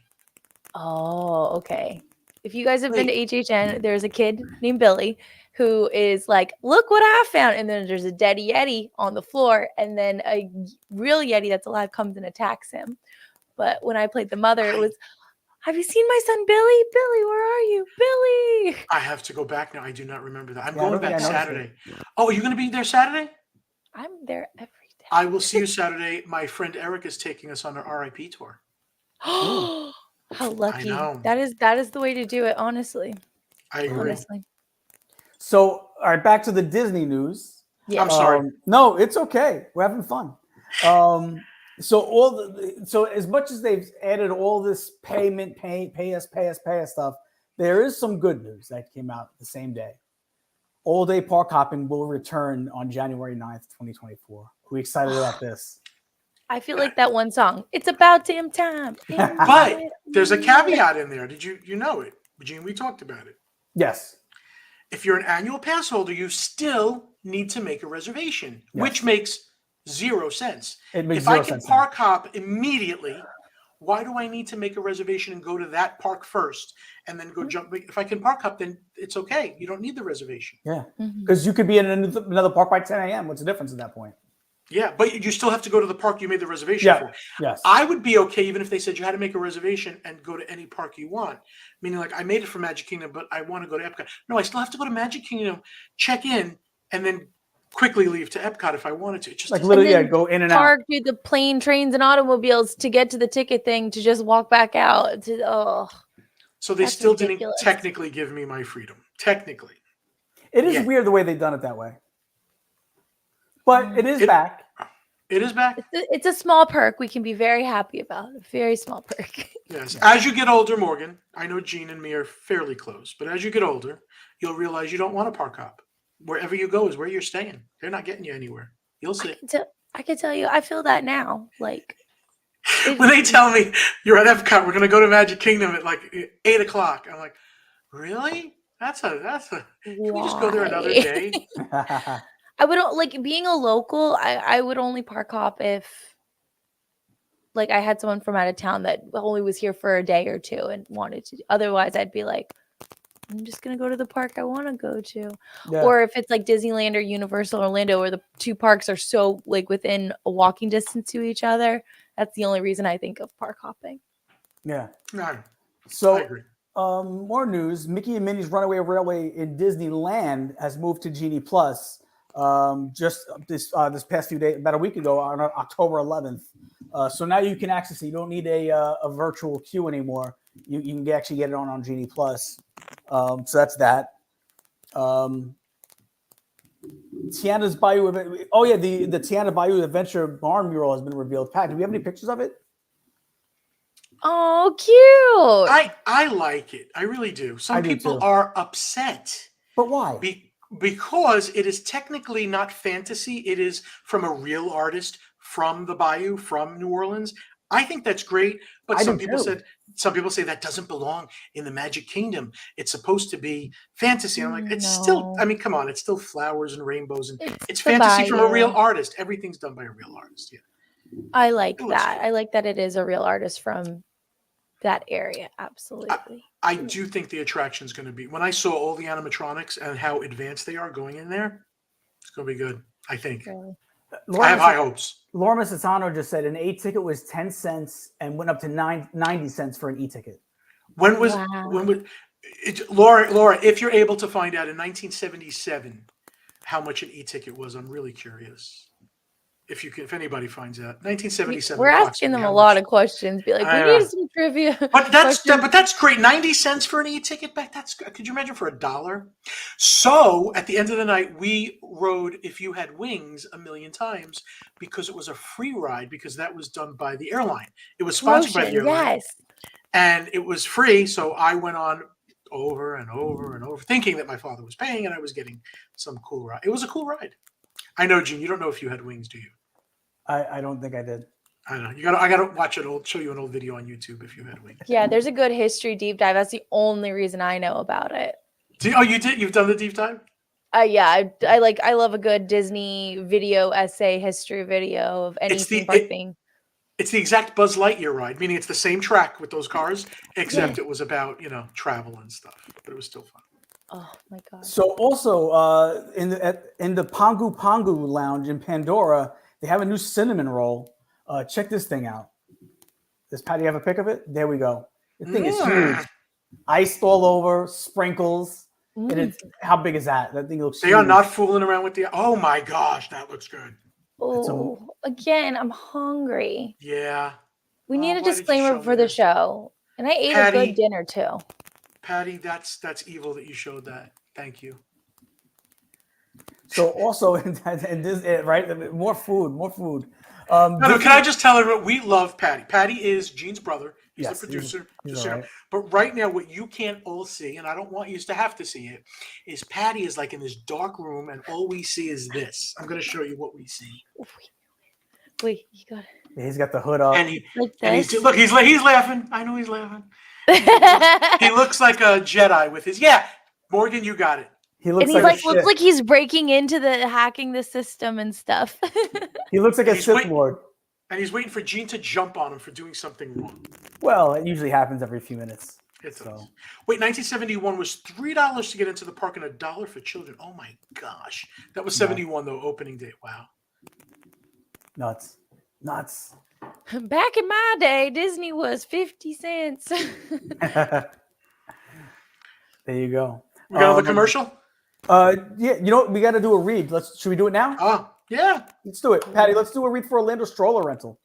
[SPEAKER 4] Oh, okay. If you guys have been to HHN, there's a kid named Billy who is like, look what I found. And then there's a dead Yeti on the floor. And then a real Yeti that's alive comes and attacks him. But when I played the mother, it was, have you seen my son Billy? Billy, where are you? Billy!
[SPEAKER 3] I have to go back now. I do not remember that. I'm going back Saturday. Oh, are you going to be there Saturday?
[SPEAKER 4] I'm there every day.
[SPEAKER 3] I will see you Saturday. My friend Eric is taking us on an RIP tour.
[SPEAKER 4] How lucky.
[SPEAKER 3] I know.
[SPEAKER 4] That is the way to do it, honestly.
[SPEAKER 3] I agree. Honestly.
[SPEAKER 2] So, all right, back to the Disney news.
[SPEAKER 3] Yeah. I'm sorry.
[SPEAKER 2] No, it's okay. We're having fun. So as much as they've added all this pay us stuff, there is some good news that came out the same day. All day park hopping will return on January 9th, 2024. We're excited about this.
[SPEAKER 4] I feel like that one song. It's about damn time.
[SPEAKER 3] But there's a caveat in there. Did you know it? Gene, we talked about it.
[SPEAKER 2] Yes.
[SPEAKER 3] If you're an annual pass holder, you still need to make a reservation, which makes zero sense. If I can park hop immediately, why do I need to make a reservation and go to that park first and then go jump? If I can park hop, then it's okay. You don't need the reservation.
[SPEAKER 2] Yeah, because you could be in another park by 10 a.m. What's the difference at that point?
[SPEAKER 3] Yeah, but you still have to go to the park you made the reservation
[SPEAKER 2] Yeah.
[SPEAKER 3] for.
[SPEAKER 2] Yes.
[SPEAKER 3] I would be okay even if they said you had to make a reservation and go to any park you want. Meaning, like, I made it for Magic Kingdom, but I want to go to Epcot. No, I still have to go to Magic Kingdom, check in, and then quickly leave to Epcot if I wanted to. It just
[SPEAKER 2] like literally,
[SPEAKER 4] then
[SPEAKER 2] go in and out.
[SPEAKER 4] Park do the plane, trains, and automobiles to get to the ticket thing to just walk back out.
[SPEAKER 3] So they
[SPEAKER 4] that's
[SPEAKER 3] still
[SPEAKER 4] ridiculous.
[SPEAKER 3] didn't technically give me my freedom. Technically.
[SPEAKER 2] It is weird the way they've done it that way. But it is back.
[SPEAKER 3] It is back.
[SPEAKER 4] It's a small perk we can be very happy about. A very small perk.
[SPEAKER 3] Yes. As you get older, Morgan, I know Gene and me are fairly close, but as you get older, you'll realize you don't want a park hop. Wherever you go is where you're staying. They're not getting you anywhere. You'll see.
[SPEAKER 4] I can tell you, I feel that now. Like
[SPEAKER 3] when they tell me you're at Epcot, we're gonna go to Magic Kingdom at like 8 o'clock. I'm like, really? That's a. Can we just go there another day?
[SPEAKER 4] I would like being a local. I would only park hop if, like, I had someone from out of town that only was here for a day or two and wanted to. Otherwise, I'd be like, I'm just gonna go to the park I want to go to. Yeah. Or if it's like Disneyland or Universal Orlando, where the two parks are so like within a walking distance to each other, that's the only reason I think of park hopping.
[SPEAKER 2] Yeah.
[SPEAKER 3] No.
[SPEAKER 2] So,
[SPEAKER 3] I agree.
[SPEAKER 2] More news: Mickey and Minnie's Runaway Railway in Disneyland has moved to Genie Plus. Just this past few days, about a week ago, on October 11th. So now you can access it. You don't need a virtual queue anymore. You can actually get it on Genie Plus. So that's that. Tiana's Bayou. Oh yeah, the Tiana Bayou Adventure Barn mural has been revealed. Pat, do we have any pictures of it?
[SPEAKER 4] Oh, cute!
[SPEAKER 3] I like it. I really do. Some people are upset.
[SPEAKER 2] But why?
[SPEAKER 3] Because it is technically not fantasy. It is from a real artist from the Bayou, from New Orleans. I think that's great. But some people say that doesn't belong in the Magic Kingdom. It's supposed to be fantasy. And I'm like, it's still, I mean, come on, it's still flowers and rainbows and it's fantasy from a real artist. Everything's done by a real artist. Yeah.
[SPEAKER 4] I like that. I like that it is a real artist from that area. Absolutely.
[SPEAKER 3] I do think the attraction is going to be, when I saw all the animatronics and how advanced they are going in there, it's going to be good, I think.
[SPEAKER 4] Really?
[SPEAKER 3] I have high hopes.
[SPEAKER 2] Laura Misitano just said an A ticket was 10 cents and went up to 90 cents for an E ticket.
[SPEAKER 3] Laura, if you're able to find out in 1977 how much an E ticket was, I'm really curious. If anybody finds out, 1977.
[SPEAKER 4] We're asking them a lot of questions. Be like, we need some trivia.
[SPEAKER 3] But that's great. 90 cents for an e-ticket back. Could you imagine for $1? So at the end of the night, we rode If You Had Wings 1,000,000 times because it was a free ride because that was done by the airline. It was sponsored by the airline. Yes. And it was free. So I went on over and over and over, thinking that my father was paying and I was getting some cool ride. It was a cool ride. I know, Gene, you don't know If You Had Wings, do you?
[SPEAKER 2] I don't think I did.
[SPEAKER 3] I know. I gotta watch it. Show you an old video on YouTube If You Had Wings.
[SPEAKER 4] Yeah, there's a good history deep dive. That's the only reason I know about it.
[SPEAKER 3] You did? You've done the deep dive?
[SPEAKER 4] Yeah, I love a good Disney video essay, history video of any theme park thing.
[SPEAKER 3] It's the exact Buzz Lightyear ride, meaning it's the same track with those cars, except it was about travel and stuff. But it was still fun.
[SPEAKER 4] Oh my god!
[SPEAKER 2] So also in the Pongu Pongu Lounge in Pandora, they have a new cinnamon roll. Check this thing out. Does Patty have a pic of it? There we go. The thing is huge, iced all over, sprinkles. And it's how big is that? That thing looks.
[SPEAKER 3] They are not fooling around with the. Oh my gosh, that looks good.
[SPEAKER 4] Oh, again, I'm hungry.
[SPEAKER 3] Yeah.
[SPEAKER 4] We need a disclaimer for the show, and I ate a good dinner too.
[SPEAKER 3] Patty, that's evil that you showed that. Thank you.
[SPEAKER 2] So also in this, right? More food.
[SPEAKER 3] Can I just tell everyone we love Patty? Patty is Gene's brother. He's the producer.
[SPEAKER 2] He's right.
[SPEAKER 3] But right now, what you can't all see, and I don't want you to have to see it, is Patty is like in this dark room, and all we see is this. I'm going to show you what we see.
[SPEAKER 4] Wait, you got it.
[SPEAKER 2] Yeah, he's got the hood up.
[SPEAKER 4] Like
[SPEAKER 3] he's laughing. I know he's laughing. He looks like a Jedi with his. Yeah, Morgan, you got it.
[SPEAKER 2] He looks
[SPEAKER 4] looks like he's breaking into hacking the system and stuff.
[SPEAKER 2] He looks like a Sith Lord.
[SPEAKER 3] And he's waiting for Gene to jump on him for doing something wrong.
[SPEAKER 2] Well, it usually happens every few minutes.
[SPEAKER 3] Wait, 1971 was $3 to get into the park and $1 for children. Oh my gosh. That was 71 though, opening day. Wow.
[SPEAKER 2] Nuts.
[SPEAKER 4] Back in my day, Disney was 50 cents.
[SPEAKER 2] There you go.
[SPEAKER 3] We got another commercial?
[SPEAKER 2] Yeah, you know what? We got to do a read. Should we do it now?
[SPEAKER 3] Oh, yeah.
[SPEAKER 2] Let's do it. Patty, let's do a read for Orlando Stroller Rental.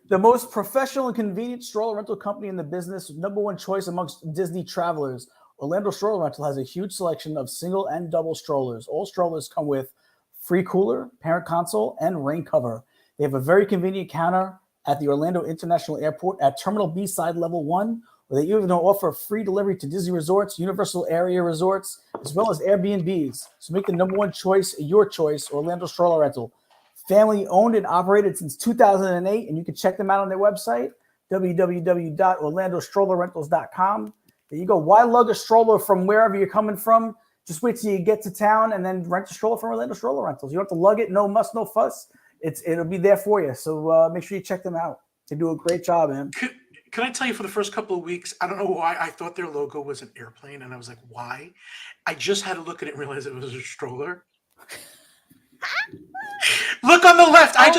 [SPEAKER 2] The most professional and convenient stroller rental company in the business, #1 choice amongst Disney travelers. Orlando Stroller Rental has a huge selection of single and double strollers. All strollers come with free cooler, parent console, and rain cover. They have a very convenient counter at the Orlando International Airport at Terminal B Side Level 1, where they even offer free delivery to Disney resorts, Universal Area resorts, as well as Airbnbs. So make the #1 choice your choice, Orlando Stroller Rental. Family owned and operated since 2008, and you can check them out on their website, www.orlandostrollerrentals.com. There you go. Why lug a stroller from wherever you're coming from? Just wait till you get to town and then rent a stroller from Orlando Stroller Rentals. You don't have to lug it. No muss, no fuss. It'll be there for you. So make sure you check them out. They do a great job, man.
[SPEAKER 3] Can I tell you, for the first couple of weeks, I don't know why I thought their logo was an airplane, and I was like, why? I just had to look at it and realize it was a stroller. Look on the left.
[SPEAKER 4] I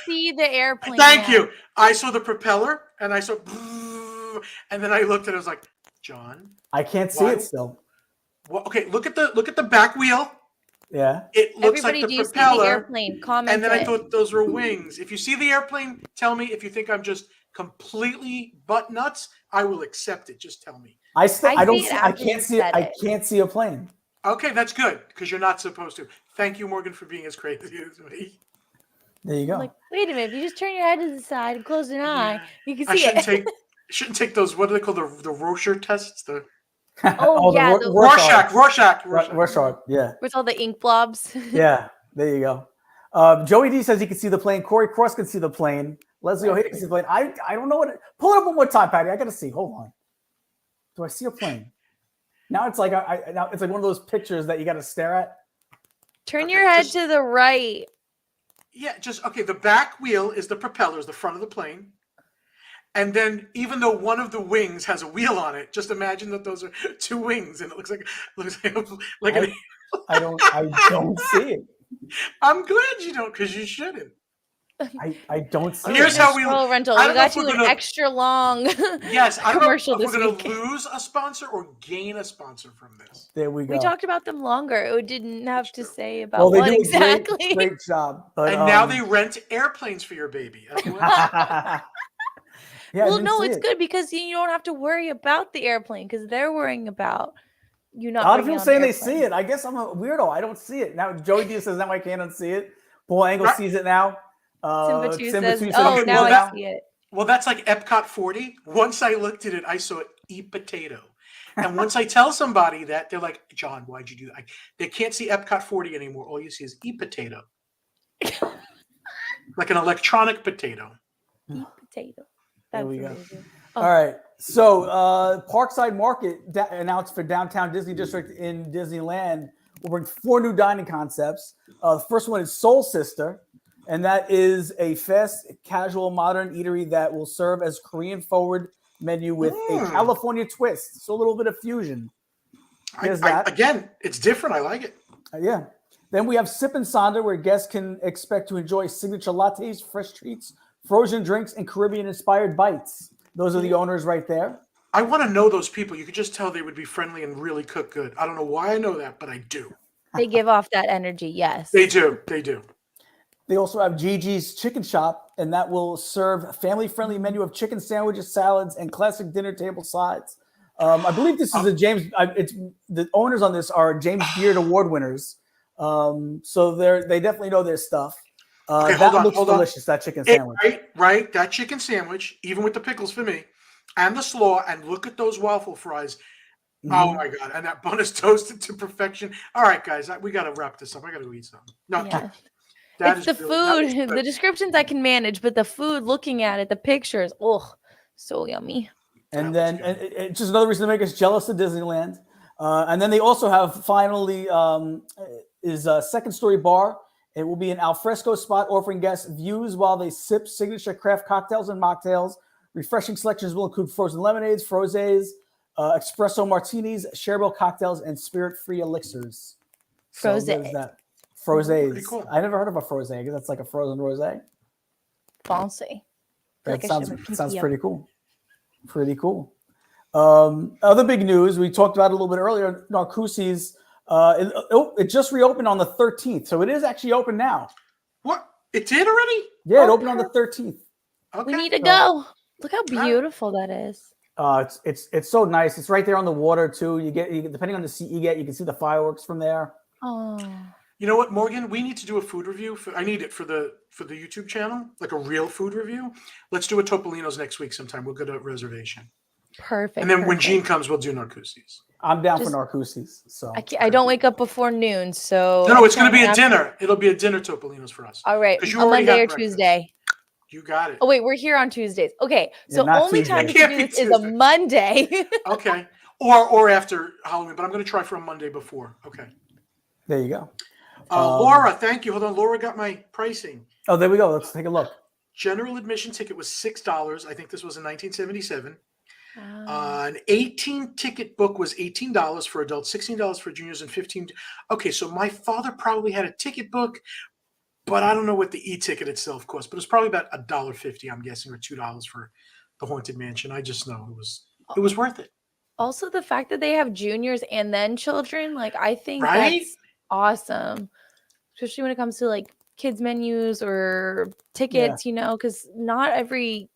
[SPEAKER 4] see the airplane.
[SPEAKER 3] Thank you. I saw the propeller, and I saw, and then I looked and I was like, John,
[SPEAKER 2] I can't see it still.
[SPEAKER 3] Well, okay, look at the back wheel.
[SPEAKER 2] Yeah.
[SPEAKER 3] It looks
[SPEAKER 4] Everybody,
[SPEAKER 3] like the
[SPEAKER 4] do
[SPEAKER 3] propeller.
[SPEAKER 4] you see the airplane? Comment.
[SPEAKER 3] And then I thought those were wings. If you see the airplane, tell me. If you think I'm just completely butt nuts, I will accept it. Just tell me.
[SPEAKER 2] I can't see it. I can't see a plane.
[SPEAKER 3] Okay, that's good, because you're not supposed to. Thank you, Morgan, for being as crazy as me.
[SPEAKER 2] There you go.
[SPEAKER 4] I'm like, wait a minute. If you just turn your head to the side and close an eye, you can see it.
[SPEAKER 3] Shouldn't take those. What do they call the Rorschach tests? The
[SPEAKER 4] yeah,
[SPEAKER 3] the Rorschach.
[SPEAKER 2] Yeah.
[SPEAKER 4] With all the ink blobs.
[SPEAKER 2] Yeah. There you go. Joey D says he can see the plane. Corey Cross can see the plane. Leslie O'Hara can see the plane. I don't know what. Pull it up one more time, Patty. I got to see. Hold on. Do I see a plane? Now it's like now it's like one of those pictures that you got to stare at.
[SPEAKER 4] Turn your head to the right.
[SPEAKER 3] Yeah, the back wheel is the propeller, is the front of the plane. And then, even though one of the wings has a wheel on it, just imagine that those are two wings, and it looks like
[SPEAKER 2] I don't see it.
[SPEAKER 3] I'm glad you don't, because you shouldn't.
[SPEAKER 2] I don't see it.
[SPEAKER 3] Here's how we
[SPEAKER 4] rental. We got you an extra long.
[SPEAKER 3] Yes, I don't
[SPEAKER 4] commercial
[SPEAKER 3] know if we're going to
[SPEAKER 4] week.
[SPEAKER 3] lose a sponsor or gain a sponsor from this.
[SPEAKER 2] There we go.
[SPEAKER 4] We talked about them longer. It didn't have to say about what exactly.
[SPEAKER 2] Great job. But,
[SPEAKER 3] and now they rent airplanes for your baby.
[SPEAKER 2] Yeah,
[SPEAKER 4] well, no, it's good because you don't have to worry about the airplane because they're worrying about you not.
[SPEAKER 2] A lot of people saying they see it. I guess I'm a weirdo. I don't see it now. Joey D says now I can't unsee it. Paul Angle sees it now.
[SPEAKER 4] Simba 2 says, "Oh, now I see it."
[SPEAKER 3] Well, that's like Epcot 40. Once I looked at it, I saw eat potato. And once I tell somebody that, they're like, John, why'd you do that? They can't see Epcot 40 anymore. All you see is eat potato. Like an electronic potato.
[SPEAKER 4] Eat potato.
[SPEAKER 2] There we go. All right. So Parkside Market announced for Downtown Disney District in Disneyland will bring 4 new dining concepts. The first one is Soul Sister, and that is a fast, casual, modern eatery that will serve as Korean-forward menu with a California twist. So a little bit of fusion.
[SPEAKER 3] Again, it's different. I like it.
[SPEAKER 2] Yeah. Then we have Sip and Sonder, where guests can expect to enjoy signature lattes, fresh treats, frozen drinks, and Caribbean-inspired bites. Those are the owners right there.
[SPEAKER 3] I want to know those people. You could just tell they would be friendly and really cook good. I don't know why I know that, but I do.
[SPEAKER 4] They give off that energy, yes.
[SPEAKER 3] They do. They do.
[SPEAKER 2] They also have Gigi's Chicken Shop, and that will serve a family-friendly menu of chicken sandwiches, salads, and classic dinner table sides. I believe this is the owners on this are James Beard Award winners. So they definitely know their stuff. That looks delicious, that chicken sandwich.
[SPEAKER 3] Right. That chicken sandwich, even with the pickles for me, and the slaw, and look at those waffle fries. Mm-hmm. Oh, my God. And that bun is toasted to perfection. All right, guys, we got to wrap this up. I got to go eat something.
[SPEAKER 4] It's the food. The descriptions I can manage, but the food, looking at it, the pictures, so yummy.
[SPEAKER 2] And then it's just another reason to make us jealous of Disneyland. And then they also have finally is a second story bar. It will be an alfresco spot offering guests views while they sip signature craft cocktails and mocktails. Refreshing selections will include frozen lemonades, frosés, espresso martinis, shareable cocktails, and spirit-free elixirs.
[SPEAKER 4] Frosé.
[SPEAKER 2] Frosés.
[SPEAKER 3] Pretty cool.
[SPEAKER 2] I never heard of a frosé. I guess that's like a frozen rosé.
[SPEAKER 4] Fancy.
[SPEAKER 2] That
[SPEAKER 4] Like
[SPEAKER 2] sounds pretty cool. Pretty cool. Other big news, we talked about it a little bit earlier, Narcoossee's, it just reopened on the 13th. So it is actually open now.
[SPEAKER 3] What? It did already?
[SPEAKER 2] Yeah, it opened on the 13th.
[SPEAKER 3] Okay.
[SPEAKER 4] We need to go. Look how beautiful that is.
[SPEAKER 2] It's so nice. It's right there on the water too. You depending on the seat you get, you can see the fireworks from there.
[SPEAKER 4] Oh.
[SPEAKER 3] You know what, Morgan? We need to do a food review. I need it for the YouTube channel, like a real food review. Let's do a Topolino's next week sometime. We'll get a reservation.
[SPEAKER 4] Perfect.
[SPEAKER 3] And then when Gene comes, we'll do Narcoossee's.
[SPEAKER 2] I'm down for Narcoossee's. So
[SPEAKER 4] I don't wake up before noon, so
[SPEAKER 3] no, it's going to be a dinner. It'll be a dinner Topolino's for us.
[SPEAKER 4] All right, on Monday or Tuesday.
[SPEAKER 3] You got it.
[SPEAKER 4] Oh wait, we're here on Tuesdays. Okay, so only
[SPEAKER 2] Tuesday.
[SPEAKER 4] time we can do this is a Monday.
[SPEAKER 3] Okay, or after Halloween, but I'm going to try for a Monday before. Okay.
[SPEAKER 2] There you go.
[SPEAKER 3] Laura, thank you. Hold on, Laura got my pricing.
[SPEAKER 2] Oh, there we go. Let's take a look.
[SPEAKER 3] General admission ticket was $6. I think this was in 1977. An 18 ticket book was $18 for adults, $16 for juniors, and $15. Okay, so my father probably had a ticket book, but I don't know what the e-ticket itself cost. But it was probably about $1.50, I'm guessing, or $2 for the Haunted Mansion. I just know it was worth it.
[SPEAKER 4] Also, the fact that they have juniors and then children, like I think
[SPEAKER 3] Right?
[SPEAKER 4] that's awesome, especially when it comes to like kids menus or tickets. You know, because not every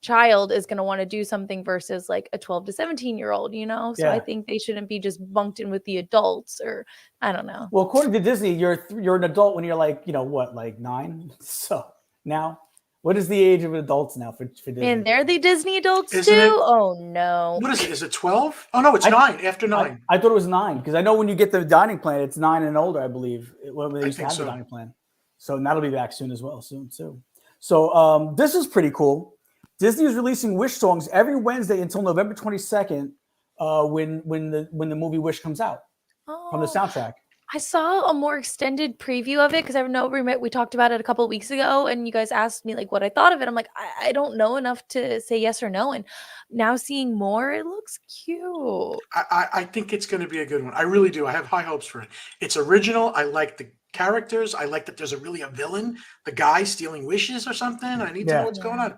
[SPEAKER 4] child is going to want to do something versus like a 12 to 17-year-old, you know? So I think they shouldn't be just bunked in with the adults, or I don't know.
[SPEAKER 2] Well, according to Disney, you're an adult when you're like, like 9. So now, what is the age of adults now for Disney?
[SPEAKER 4] And they're the Disney adults
[SPEAKER 3] Isn't
[SPEAKER 4] too?
[SPEAKER 3] it?
[SPEAKER 4] Oh no.
[SPEAKER 3] What is it? Is it 12? Oh no, it's 9, after 9.
[SPEAKER 2] I thought it was 9 because I know when you get the dining plan, it's 9 and older, I believe. When they used to have the dining plan. So that'll be back soon as well, soon too. So this is pretty cool. Disney is releasing Wish songs every Wednesday until November 22nd, when the movie Wish comes out from the soundtrack.
[SPEAKER 4] I saw a more extended preview of it because I know we talked about it a couple of weeks ago, and you guys asked me like what I thought of it. I'm like, I don't know enough to say yes or no. And now seeing more, it looks cute.
[SPEAKER 3] I think it's going to be a good one. I really do. I have high hopes for it. It's original. I like the characters. I like that there's really a villain, the guy stealing wishes or something. I need to know what's going on.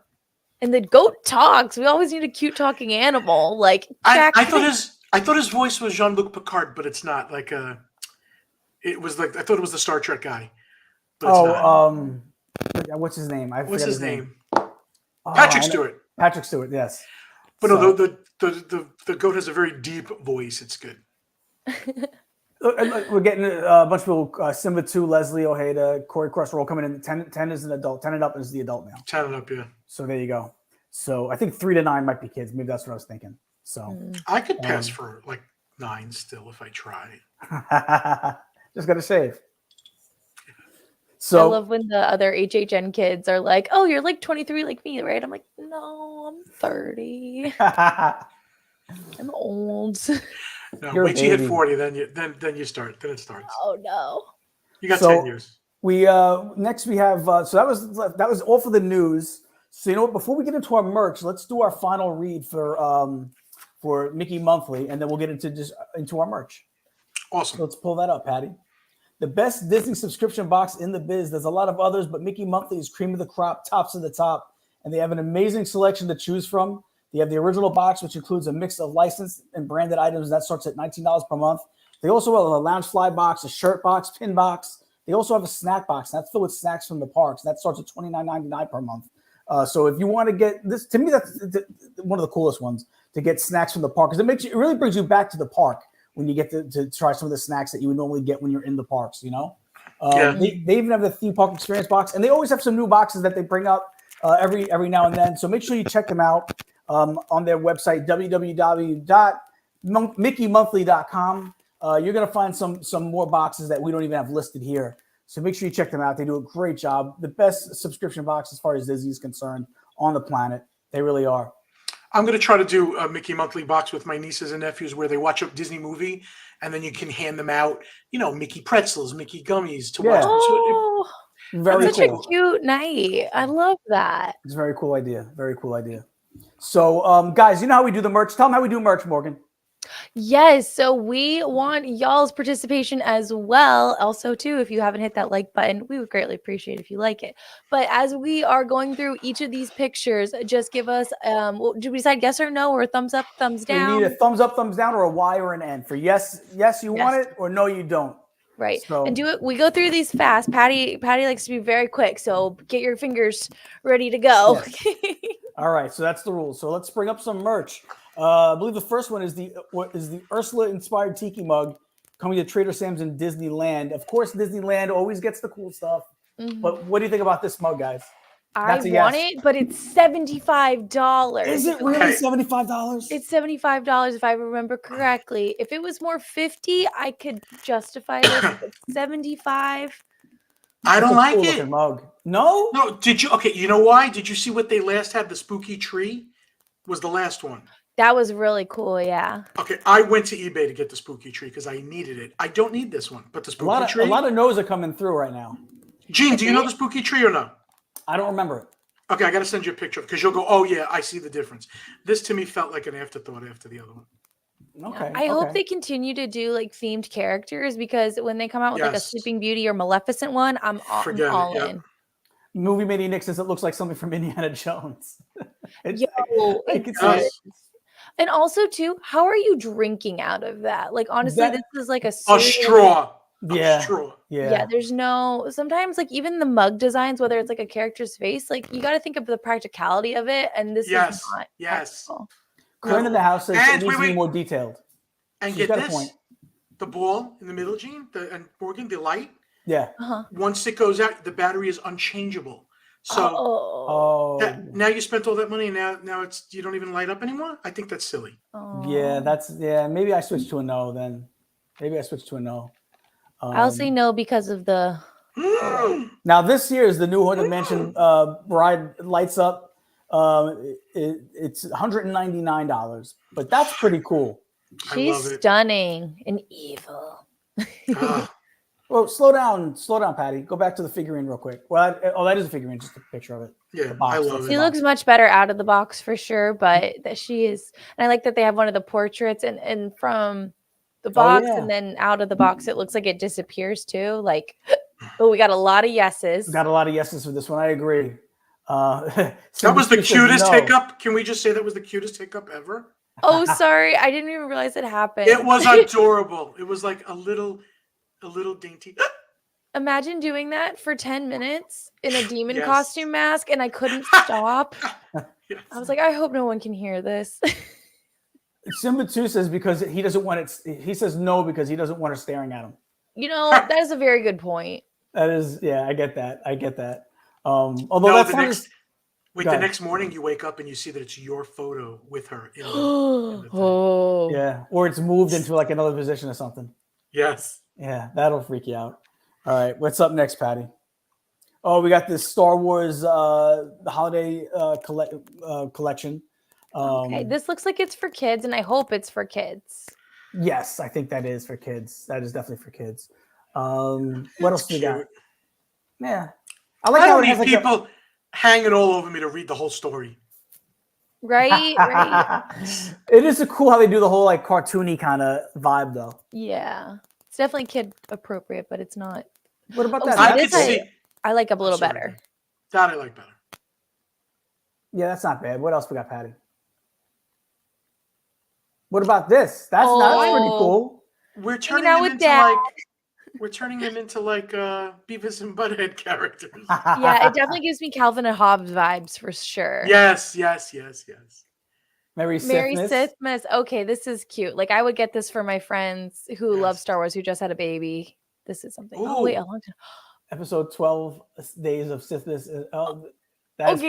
[SPEAKER 4] And the goat talks. We always need a cute talking animal. Like
[SPEAKER 3] I thought his voice was Jean-Luc Picard, but it's not. Like it was like I thought it was the Star Trek guy. But it's not.
[SPEAKER 2] What's his name?
[SPEAKER 3] What's his name? Patrick Stewart.
[SPEAKER 2] Patrick Stewart, yes.
[SPEAKER 3] But no, the goat has a very deep voice. It's good.
[SPEAKER 2] We're getting a bunch of people. Simba 2, Leslie Ojeda, Corey Cross are all coming in. 10 is an adult. 10 and up is the adult now.
[SPEAKER 3] 10 and up, yeah.
[SPEAKER 2] So there you go. So I think 3 to 9 might be kids. Maybe that's what I was thinking. So
[SPEAKER 3] I could pass for like 9 still if I try.
[SPEAKER 2] Just got to save. So
[SPEAKER 4] I love when the other HHN kids are like, "Oh, you're like 23 like me, right?" I'm like, "No, I'm 30. I'm old."
[SPEAKER 3] No, wait till you hit 40, then you start. Then it starts.
[SPEAKER 4] Oh no.
[SPEAKER 3] You got 10 years.
[SPEAKER 2] We next we have so that was all for the news. So you know what? Before we get into our merch, let's do our final read for Mickey Monthly, and then we'll get into our merch.
[SPEAKER 3] Awesome.
[SPEAKER 2] So let's pull that up, Patty. The best Disney subscription box in the biz. There's a lot of others, but Mickey Monthly is cream of the crop, tops of the top, and they have an amazing selection to choose from. They have the original box, which includes a mix of licensed and branded items. That starts at $19 per month. They also have a lounge fly box, a shirt box, pin box. They also have a snack box. That's filled with snacks from the parks. That starts at $29.99 per month. So if you want to get this, to me, that's one of the coolest ones, to get snacks from the park, because it really brings you back to the park when you get to try some of the snacks that you would normally get when you're in the parks, you know? They even have the theme park experience box, and they always have some new boxes that they bring up every now and then. So make sure you check them out on their website, www.mickeymonthly.com. You're going to find some more boxes that we don't even have listed here. So make sure you check them out. They do a great job. The best subscription box as far as Disney is concerned on the planet. They really are.
[SPEAKER 3] I'm going to try to do a Mickey Monthly box with my nieces and nephews where they watch a Disney movie and then you can hand them out, Mickey pretzels, Mickey gummies to watch.
[SPEAKER 4] Oh,
[SPEAKER 2] very
[SPEAKER 4] such
[SPEAKER 2] cool.
[SPEAKER 4] a cute night. I love that.
[SPEAKER 2] It's a very cool idea. Very cool idea. So, guys, you know how we do the merch. Tell them how we do merch, Morgan.
[SPEAKER 4] Yes, so we want y'all's participation as well. Also, too, if you haven't hit that like button, we would greatly appreciate if you like it. But as we are going through each of these pictures, just give us do we decide yes or no, or thumbs up, thumbs
[SPEAKER 2] We
[SPEAKER 4] down?
[SPEAKER 2] need a thumbs up, thumbs down, or a Y or an N. For yes, you want it, or no, you don't.
[SPEAKER 4] Right.
[SPEAKER 2] So,
[SPEAKER 4] and do it. We go through these fast. Patty likes to be very quick, so get your fingers ready to go.
[SPEAKER 2] Yes. All right, so that's the rules. So let's bring up some merch. I believe the first one is the Ursula inspired tiki mug coming to Trader Sam's in Disneyland. Of course, Disneyland always gets the cool stuff.
[SPEAKER 4] Mhm.
[SPEAKER 2] But what do you think about this mug, guys?
[SPEAKER 4] I want it, but it's $75.
[SPEAKER 2] Is it really $75?
[SPEAKER 4] It's $75 if I remember correctly. If it was more $50, I could justify this. But $75.
[SPEAKER 3] I don't like it.
[SPEAKER 2] Looking mug. No?
[SPEAKER 3] No, did you? Okay, you know why? Did you see what they last had? The spooky tree was the last one.
[SPEAKER 4] That was really cool, yeah.
[SPEAKER 3] Okay, I went to eBay to get the spooky tree because I needed it. I don't need this one, but the spooky tree.
[SPEAKER 2] A lot of no's are coming through right now.
[SPEAKER 3] Gene, do you know the spooky tree or no?
[SPEAKER 2] I don't remember it.
[SPEAKER 3] Okay, I got to send you a picture because you'll go, oh yeah, I see the difference. This to me felt like an afterthought after the other one.
[SPEAKER 2] Okay.
[SPEAKER 4] I hope they continue to do like themed characters, because when they come out with like a Sleeping Beauty or Maleficent one, I'm all in.
[SPEAKER 2] Movie Mini Nick says it looks like something from Indiana Jones.
[SPEAKER 4] It does. And also, too, how are you drinking out of that? Like, honestly, this is like a
[SPEAKER 3] straw.
[SPEAKER 2] Yeah.
[SPEAKER 3] Straw.
[SPEAKER 4] Yeah. There's no, sometimes like even the mug designs, whether it's like a character's face, like you got to think of the practicality of it. And this is not practical.
[SPEAKER 2] Corinne in the house says it needs to be more detailed.
[SPEAKER 3] And
[SPEAKER 2] she's
[SPEAKER 3] get this, the ball in the middle, Gene, and Morgan, the light.
[SPEAKER 2] Yeah.
[SPEAKER 3] Once it goes out, the battery is unchangeable. So now you spent all that money, and now it's you don't even light up anymore. I think that's silly.
[SPEAKER 2] Yeah, maybe I switched to a no then. Maybe I switched to a no.
[SPEAKER 4] I'll say no because of the.
[SPEAKER 2] Now this year is the new Haunted Mansion ride lights up. It's $199, but that's pretty cool.
[SPEAKER 4] She's stunning and evil.
[SPEAKER 2] Well, slow down, Patty. Go back to the figurine real quick. Well, that is a figurine, just a picture of it.
[SPEAKER 3] Yeah, I love it.
[SPEAKER 4] She looks much better out of the box for sure, but that she is, and I like that they have one of the portraits and from the box and then out of the box, it looks like it disappears too. Like, we got a lot of yeses.
[SPEAKER 2] Got a lot of yeses for this one. I agree.
[SPEAKER 3] That was the cutest hiccup. Can we just say that was the cutest hiccup ever?
[SPEAKER 4] Oh, sorry. I didn't even realize it happened.
[SPEAKER 3] It was adorable. It was like a little dainty.
[SPEAKER 4] Imagine doing that for 10 minutes in a demon costume mask, and I couldn't stop.
[SPEAKER 3] Yes.
[SPEAKER 4] I was like, I hope no one can hear this.
[SPEAKER 2] Simba 2 says because he doesn't want it. He says no because he doesn't want her staring at him.
[SPEAKER 4] You know, that is a very good point.
[SPEAKER 2] That is, I get that. Although that's
[SPEAKER 3] the next morning you wake up and you see that it's your photo with her in the
[SPEAKER 4] oh,
[SPEAKER 2] yeah, or it's moved into like another position or something.
[SPEAKER 3] Yes.
[SPEAKER 2] Yeah, that'll freak you out. All right, what's up next, Patty? Oh, we got this Star Wars the holiday collection.
[SPEAKER 4] Okay, this looks like it's for kids, and I hope it's for kids.
[SPEAKER 2] Yes, I think that is for kids. That is definitely for kids. What else do we got? Yeah, I like how it has
[SPEAKER 3] people hanging all over me to read the whole story.
[SPEAKER 4] Right.
[SPEAKER 2] It is cool how they do the whole like cartoony kind of vibe, though.
[SPEAKER 4] Yeah, it's definitely kid appropriate, but it's not.
[SPEAKER 2] What about that?
[SPEAKER 4] I like a little better.
[SPEAKER 3] That I like better.
[SPEAKER 2] Yeah, that's not bad. What else we got, Patty? What about this? That's pretty cool.
[SPEAKER 3] We're turning them into like Beavis and Butthead characters.
[SPEAKER 4] Yeah, it definitely gives me Calvin and Hobbes vibes for sure.
[SPEAKER 3] Yes.
[SPEAKER 2] Merry
[SPEAKER 4] Sithmas. Okay, this is cute. Like I would get this for my friends who love Star Wars, who just had a baby. This is something.
[SPEAKER 3] Ooh.
[SPEAKER 4] Oh wait, a long time.
[SPEAKER 2] Episode 12 Days of Sithmas.
[SPEAKER 4] That's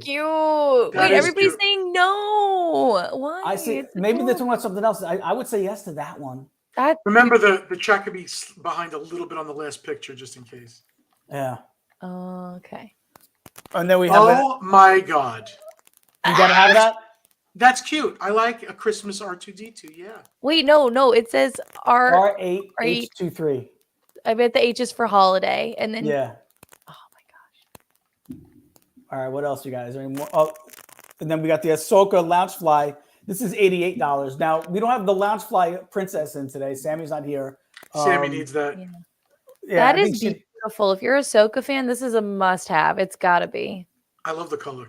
[SPEAKER 4] cute. Wait, everybody's saying no. Why?
[SPEAKER 2] I say maybe this one wants something else. I would say yes to that one.
[SPEAKER 3] Remember the chat could be behind a little bit on the last picture just in case.
[SPEAKER 2] Yeah.
[SPEAKER 4] Okay.
[SPEAKER 2] And then we have
[SPEAKER 3] my God.
[SPEAKER 2] You gotta have that?
[SPEAKER 3] That's cute. I like a Christmas R2D2, yeah.
[SPEAKER 4] Wait, no. It says
[SPEAKER 2] R8 H23.
[SPEAKER 4] I bet the H is for holiday. And then
[SPEAKER 2] All right, what else, you guys? Any more? Oh, and then we got the Ahsoka Loungefly This is $88. Now we don't have the Loungefly princess in today. Sammy's not here.
[SPEAKER 3] Sammy needs that.
[SPEAKER 4] Yeah.
[SPEAKER 2] Yeah,
[SPEAKER 4] That is beautiful. If you're a Ahsoka fan, this is a must-have. It's got to be.
[SPEAKER 3] I love the color.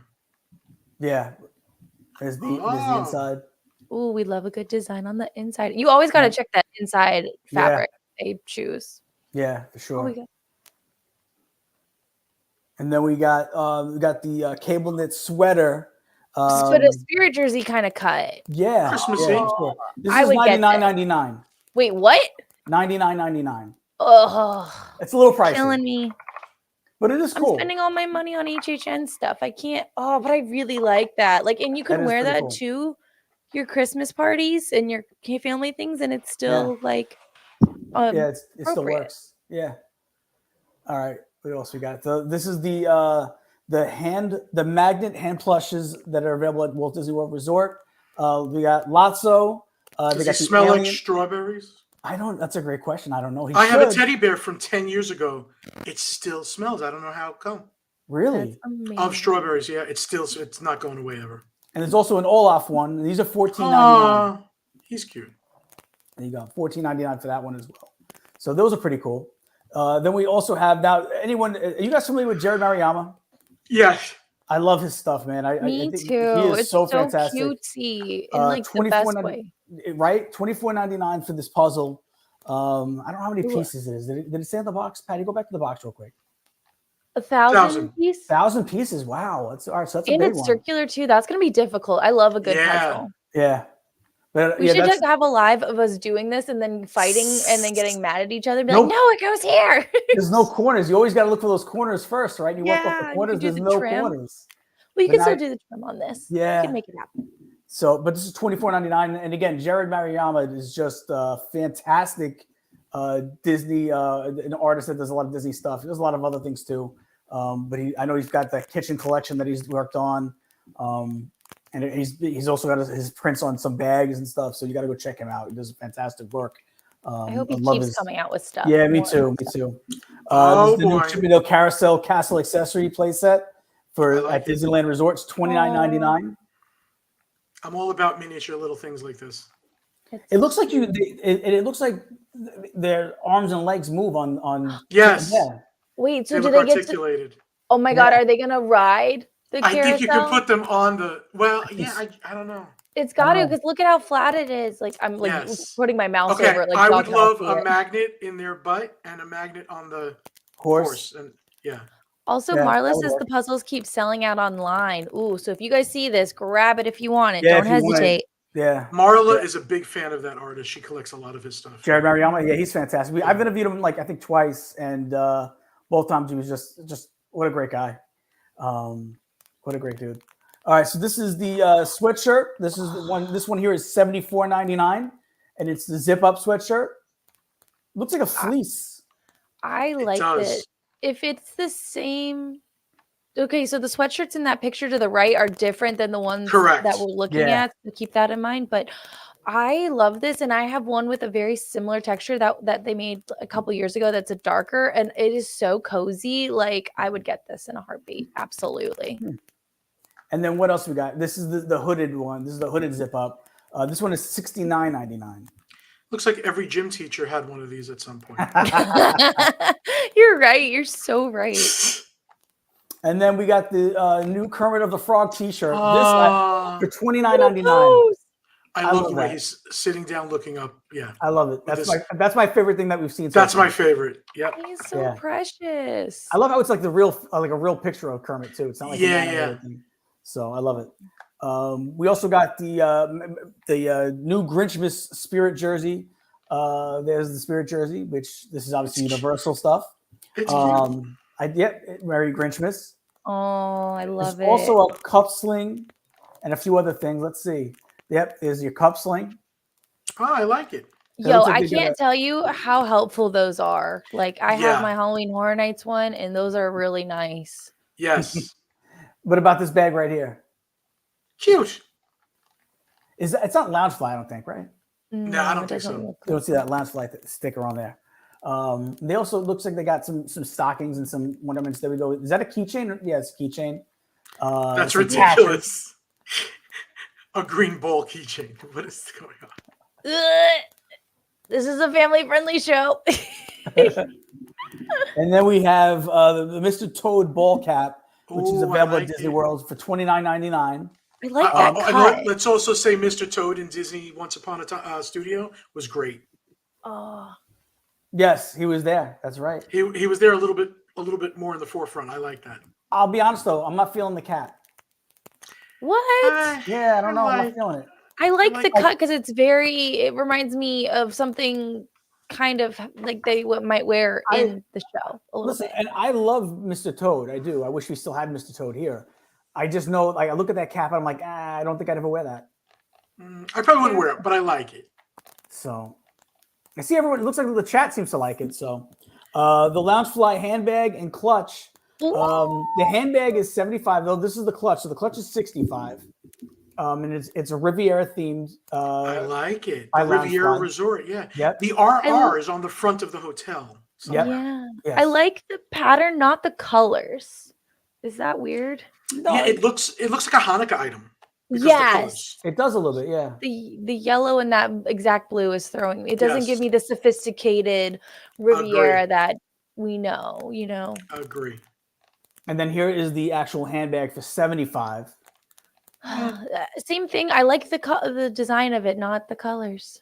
[SPEAKER 2] Yeah. There's the inside.
[SPEAKER 4] Ooh, we love a good design on the inside. You always got to check that inside fabric they choose.
[SPEAKER 2] Yeah, for sure.
[SPEAKER 4] Oh,
[SPEAKER 2] and then we got the cable knit sweater.
[SPEAKER 4] But a spirit jersey kind of cut.
[SPEAKER 2] Yeah.
[SPEAKER 3] Christmassy.
[SPEAKER 2] Yeah, sure. This is $99.99.
[SPEAKER 4] Wait, what?
[SPEAKER 2] $99.99.
[SPEAKER 4] Oh,
[SPEAKER 2] it's a little pricey.
[SPEAKER 4] Killing me.
[SPEAKER 2] But it is cool.
[SPEAKER 4] I'm spending all my money on HHN stuff. I can't. Oh, but I really like that. Like, and you can wear that to your Christmas parties and your family things, and it's still like,
[SPEAKER 2] it still works. Yeah. All right. What else we got? This is the magnet hand plushes that are available at Walt Disney World Resort. We got Lotso.
[SPEAKER 3] Does it smell like strawberries?
[SPEAKER 2] That's a great question. I don't know.
[SPEAKER 3] I have a teddy bear from 10 years ago. It still smells. I don't know how it come.
[SPEAKER 2] Really?
[SPEAKER 3] Of strawberries, yeah. It's not going away ever.
[SPEAKER 2] And there's also an Olaf one. These are $14.99.
[SPEAKER 3] He's cute.
[SPEAKER 2] There you go. $14.99 for that one as well. So those are pretty cool. Then we also have are you guys familiar with Jared Mariyama?
[SPEAKER 3] Yes.
[SPEAKER 2] I love his stuff, man.
[SPEAKER 4] Me too.
[SPEAKER 2] He is
[SPEAKER 4] it's
[SPEAKER 2] so fantastic.
[SPEAKER 4] Cutesy in like the best way.
[SPEAKER 2] Right? $24.99 for this puzzle. I don't know how many pieces it is. Did it say on the box? Patty, go back to the box real quick.
[SPEAKER 4] 1,000 pieces.
[SPEAKER 2] 1,000 pieces. Wow. That's all right. So that's
[SPEAKER 4] and
[SPEAKER 2] a big
[SPEAKER 4] it's
[SPEAKER 2] one.
[SPEAKER 4] Circular too. That's gonna be difficult. I love a good puzzle.
[SPEAKER 2] Yeah. But,
[SPEAKER 4] we should have a live of us doing this and then fighting and then getting mad at each other and be like, no, it goes here.
[SPEAKER 2] There's no corners. You always got to look for those corners first, right? You walk off the corners, there's no corners.
[SPEAKER 4] Well, you can still do the trim on this.
[SPEAKER 2] Yeah.
[SPEAKER 4] You can make it happen.
[SPEAKER 2] So, but this is $24.99. And again, Jared Mariyama is just a fantastic Disney, an artist that does a lot of Disney stuff. He does a lot of other things too. But I know he's got the kitchen collection that he's worked on. And he's also got his prints on some bags and stuff. So you got to go check him out. He does fantastic work.
[SPEAKER 4] I hope he keeps coming out with stuff.
[SPEAKER 2] Yeah, me too. This is the new Chippendale Carousel Castle accessory playset at Disneyland Resorts, $29.99.
[SPEAKER 3] I'm all about miniature little things like this.
[SPEAKER 2] It looks like it looks like their arms and legs move on.
[SPEAKER 3] Yes.
[SPEAKER 2] Yeah.
[SPEAKER 4] Wait, so do they get articulated? Oh my God, are they gonna ride?
[SPEAKER 3] I think you can put them on the. Well, yeah, I don't know.
[SPEAKER 4] It's got to because look at how flat it is. Like I'm like putting my mouse over it. Like
[SPEAKER 3] I would love a magnet in their butt and a magnet on the horse. And
[SPEAKER 4] Also, Marla says the puzzles keep selling out online. Ooh, so if you guys see this, grab it if you want it. Don't hesitate.
[SPEAKER 2] Yeah,
[SPEAKER 3] Marla is a big fan of that artist. She collects a lot of his stuff.
[SPEAKER 2] Jared Mariyama, yeah, he's fantastic. I've interviewed him I think twice, and both times he was just what a great guy. What a great dude. All right, so this is the sweatshirt. This is the one. This one here is $74.99, and it's the zip-up sweatshirt. Looks like a fleece.
[SPEAKER 4] I like it. If it's the same, okay. So the sweatshirts in that picture to the right are different than the ones that we're looking at. So keep that in mind. But I love this, and I have one with a very similar texture that they made a couple years ago. That's a darker, and it is so cozy. Like I would get this in a heartbeat. Absolutely.
[SPEAKER 2] And then what else we got? This is the hooded one. This is the hooded zip up. This one is $69.99.
[SPEAKER 3] Looks like every gym teacher had one of these at some point.
[SPEAKER 4] You're right. You're so right.
[SPEAKER 2] And then we got the new Kermit of the Frog T-shirt. This for $29.99.
[SPEAKER 3] I love the way he's sitting down, looking up. Yeah,
[SPEAKER 2] I love it. That's my favorite thing that we've seen.
[SPEAKER 3] That's my favorite. Yep.
[SPEAKER 4] He's so precious.
[SPEAKER 2] I love how it's like a real picture of Kermit too. It's not like thing. So I love it. We also got the new Grinchmas Spirit jersey. There's the Spirit jersey, which this is obviously Universal stuff.
[SPEAKER 3] It's
[SPEAKER 2] Merry Grinchmas.
[SPEAKER 4] Oh, I love it.
[SPEAKER 2] Also a cup sling and a few other things. Let's see. Yep, there's your cup sling.
[SPEAKER 3] Oh, I like it.
[SPEAKER 4] Yo, I can't tell you how helpful those are. Like I have my Halloween Horror Nights one, and those are really nice.
[SPEAKER 3] Yes.
[SPEAKER 2] What about this bag right here?
[SPEAKER 3] Cute.
[SPEAKER 2] It's not Loungefly, I don't think, right?
[SPEAKER 3] No, I don't think so.
[SPEAKER 2] You don't see that Loungefly sticker on there. They also looks like they got some stockings and some ornaments. There we go. Is that a keychain? Yeah, it's a keychain.
[SPEAKER 3] That's ridiculous. A green ball keychain. What is going on?
[SPEAKER 4] This is a family-friendly show.
[SPEAKER 2] And then we have the Mr. Toad ball cap, which is
[SPEAKER 3] Ooh,
[SPEAKER 2] available
[SPEAKER 3] I
[SPEAKER 2] at
[SPEAKER 3] like
[SPEAKER 2] Disney
[SPEAKER 3] it.
[SPEAKER 2] World for $29.99.
[SPEAKER 4] I like that
[SPEAKER 3] And
[SPEAKER 4] cut.
[SPEAKER 3] let's also say Mr. Toad in Disney Once Upon a Time Studio was great.
[SPEAKER 4] Oh,
[SPEAKER 2] Yes, he was there. That's right.
[SPEAKER 3] He was there a little bit more in the forefront. I like that.
[SPEAKER 2] I'll be honest though, I'm not feeling the cap.
[SPEAKER 4] what?
[SPEAKER 2] Yeah, I don't know. I'm not feeling it.
[SPEAKER 4] I like
[SPEAKER 3] like-
[SPEAKER 4] the cut because it reminds me of something kind of like they might wear in the show a little
[SPEAKER 2] Listen,
[SPEAKER 4] bit.
[SPEAKER 2] and I love Mr. Toad. I do. I wish we still had Mr. Toad here. I just know, like, I look at that cap and I'm like, I don't think I'd ever wear that.
[SPEAKER 3] I probably wouldn't wear it, but I like it.
[SPEAKER 2] So I see everyone. It looks like the chat seems to like it. So the Loungefly handbag and clutch. The handbag is $75 though. This is the clutch. So the clutch is $65. And it's a Riviera themed.
[SPEAKER 3] I like it.
[SPEAKER 2] I
[SPEAKER 3] The
[SPEAKER 2] love
[SPEAKER 3] Riviera
[SPEAKER 2] fun.
[SPEAKER 3] Resort, yeah.
[SPEAKER 2] Yep.
[SPEAKER 3] The RR is on the front of the hotel.
[SPEAKER 2] Yep.
[SPEAKER 4] Yeah.
[SPEAKER 2] Yes.
[SPEAKER 4] I like the pattern, not the colors. Is that weird?
[SPEAKER 2] No,
[SPEAKER 3] Yeah, it looks like a Hanukkah item. because the
[SPEAKER 4] Yes.
[SPEAKER 3] colors.
[SPEAKER 2] it does a little bit, yeah.
[SPEAKER 4] The yellow and that exact blue is throwing me. It doesn't
[SPEAKER 3] Yes.
[SPEAKER 4] give me the sophisticated Riviera
[SPEAKER 3] Agree.
[SPEAKER 4] that we know, you know.
[SPEAKER 3] Agree.
[SPEAKER 2] And then here is the actual handbag for $75.
[SPEAKER 4] Same thing. I like the design of it, not the colors.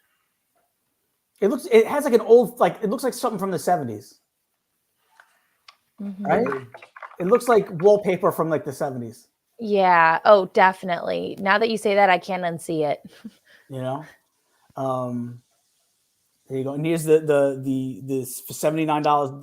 [SPEAKER 2] It has like an old, like it looks like something from the 70s.
[SPEAKER 4] Mhm.
[SPEAKER 2] Right?
[SPEAKER 3] Agree.
[SPEAKER 2] It looks like wallpaper from like the 70s.
[SPEAKER 4] Yeah. Oh, definitely. Now that you say that, I can't unsee it.
[SPEAKER 2] You know? There you go. And here's this for $79,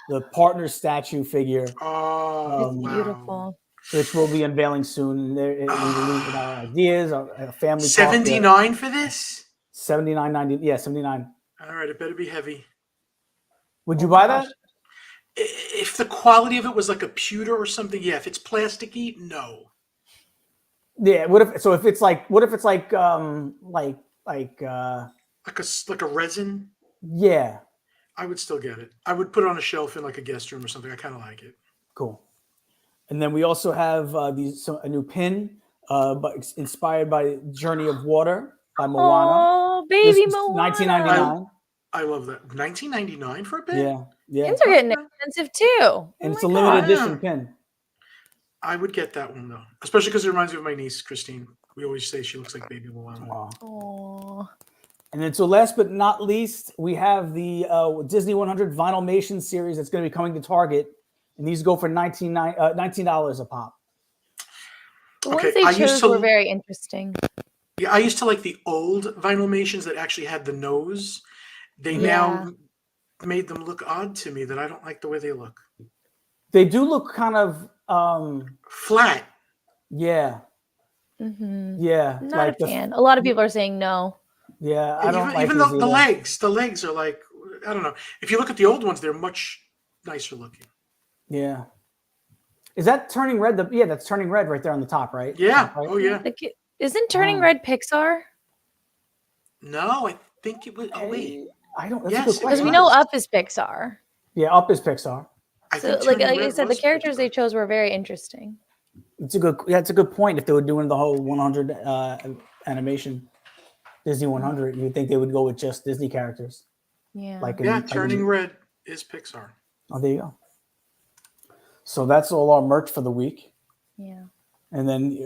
[SPEAKER 2] the partner statue figure,
[SPEAKER 3] Oh,
[SPEAKER 2] It's
[SPEAKER 3] wow.
[SPEAKER 4] Beautiful.
[SPEAKER 2] which we'll be unveiling soon. And there we leave our ideas, our family talk.
[SPEAKER 3] 79 for this?
[SPEAKER 2] $79.90. Yeah, $79.
[SPEAKER 3] All right, it better be heavy.
[SPEAKER 2] Would you buy that?
[SPEAKER 3] If the quality of it was like a pewter or something, yeah. If it's plasticky, no.
[SPEAKER 2] Yeah. What if it's like
[SPEAKER 3] Like a resin,
[SPEAKER 2] yeah,
[SPEAKER 3] I would still get it. I would put it on a shelf in like a guest room or something. I kind of like it.
[SPEAKER 2] cool. And then we also have a new pin, but it's inspired by Journey of Water by Moana.
[SPEAKER 4] Oh, baby
[SPEAKER 2] This is
[SPEAKER 4] Moana.
[SPEAKER 2] $19.99.
[SPEAKER 3] I love that. $19.99 for a pin?
[SPEAKER 2] Yeah.
[SPEAKER 4] Pins are getting expensive too.
[SPEAKER 2] And
[SPEAKER 4] Oh
[SPEAKER 2] it's a
[SPEAKER 4] my
[SPEAKER 2] limited
[SPEAKER 4] God.
[SPEAKER 2] edition pin.
[SPEAKER 3] I would get that one though, especially because it reminds me of my niece Christine. We always say she looks like baby Moana.
[SPEAKER 2] Wow.
[SPEAKER 4] Aw.
[SPEAKER 2] And then, so last but not least, we have the Disney 100 Vinylmation series that's going to be coming to Target, and these go for $19 a pop.
[SPEAKER 4] The ones
[SPEAKER 3] Okay,
[SPEAKER 4] they
[SPEAKER 3] I used
[SPEAKER 4] chose
[SPEAKER 3] to-
[SPEAKER 4] were very interesting.
[SPEAKER 3] Yeah, I used to like the old Vinylmations that actually had the nose. They now made them look odd to me. That I don't like the way they look.
[SPEAKER 2] They do look kind of,
[SPEAKER 3] Flat.
[SPEAKER 2] yeah,
[SPEAKER 4] Mm-hmm.
[SPEAKER 2] yeah,
[SPEAKER 4] Not
[SPEAKER 2] like
[SPEAKER 4] a fan. A lot of people are saying no.
[SPEAKER 2] Yeah, I don't
[SPEAKER 3] Even
[SPEAKER 2] like
[SPEAKER 3] the legs. The legs are like, I don't know. If you look at the old ones, they're much nicer looking.
[SPEAKER 2] Yeah, is that turning red? That's turning red right there on the top, right?
[SPEAKER 3] Yeah.
[SPEAKER 2] Right?
[SPEAKER 3] Oh yeah.
[SPEAKER 4] Like, isn't Turning
[SPEAKER 2] Oh.
[SPEAKER 4] Red Pixar?
[SPEAKER 3] No, I think it was. Oh wait.
[SPEAKER 2] I don't. That's
[SPEAKER 3] Yes,
[SPEAKER 2] a good
[SPEAKER 3] it
[SPEAKER 4] Because
[SPEAKER 2] question.
[SPEAKER 4] we know Up is Pixar.
[SPEAKER 2] Yeah, Up is Pixar.
[SPEAKER 3] I
[SPEAKER 4] So,
[SPEAKER 3] think
[SPEAKER 4] like
[SPEAKER 3] Turning
[SPEAKER 4] I
[SPEAKER 3] Red
[SPEAKER 4] said, the
[SPEAKER 3] was
[SPEAKER 4] characters they
[SPEAKER 3] Pixar.
[SPEAKER 4] chose were very interesting.
[SPEAKER 2] It's a good point. If they were doing the whole 100 animation, Disney 100, you'd think they would go with just Disney characters.
[SPEAKER 4] Yeah.
[SPEAKER 3] Yeah, Turning Red is Pixar.
[SPEAKER 2] Oh, there you go. So that's all our merch for the week.
[SPEAKER 4] Yeah.
[SPEAKER 2] And then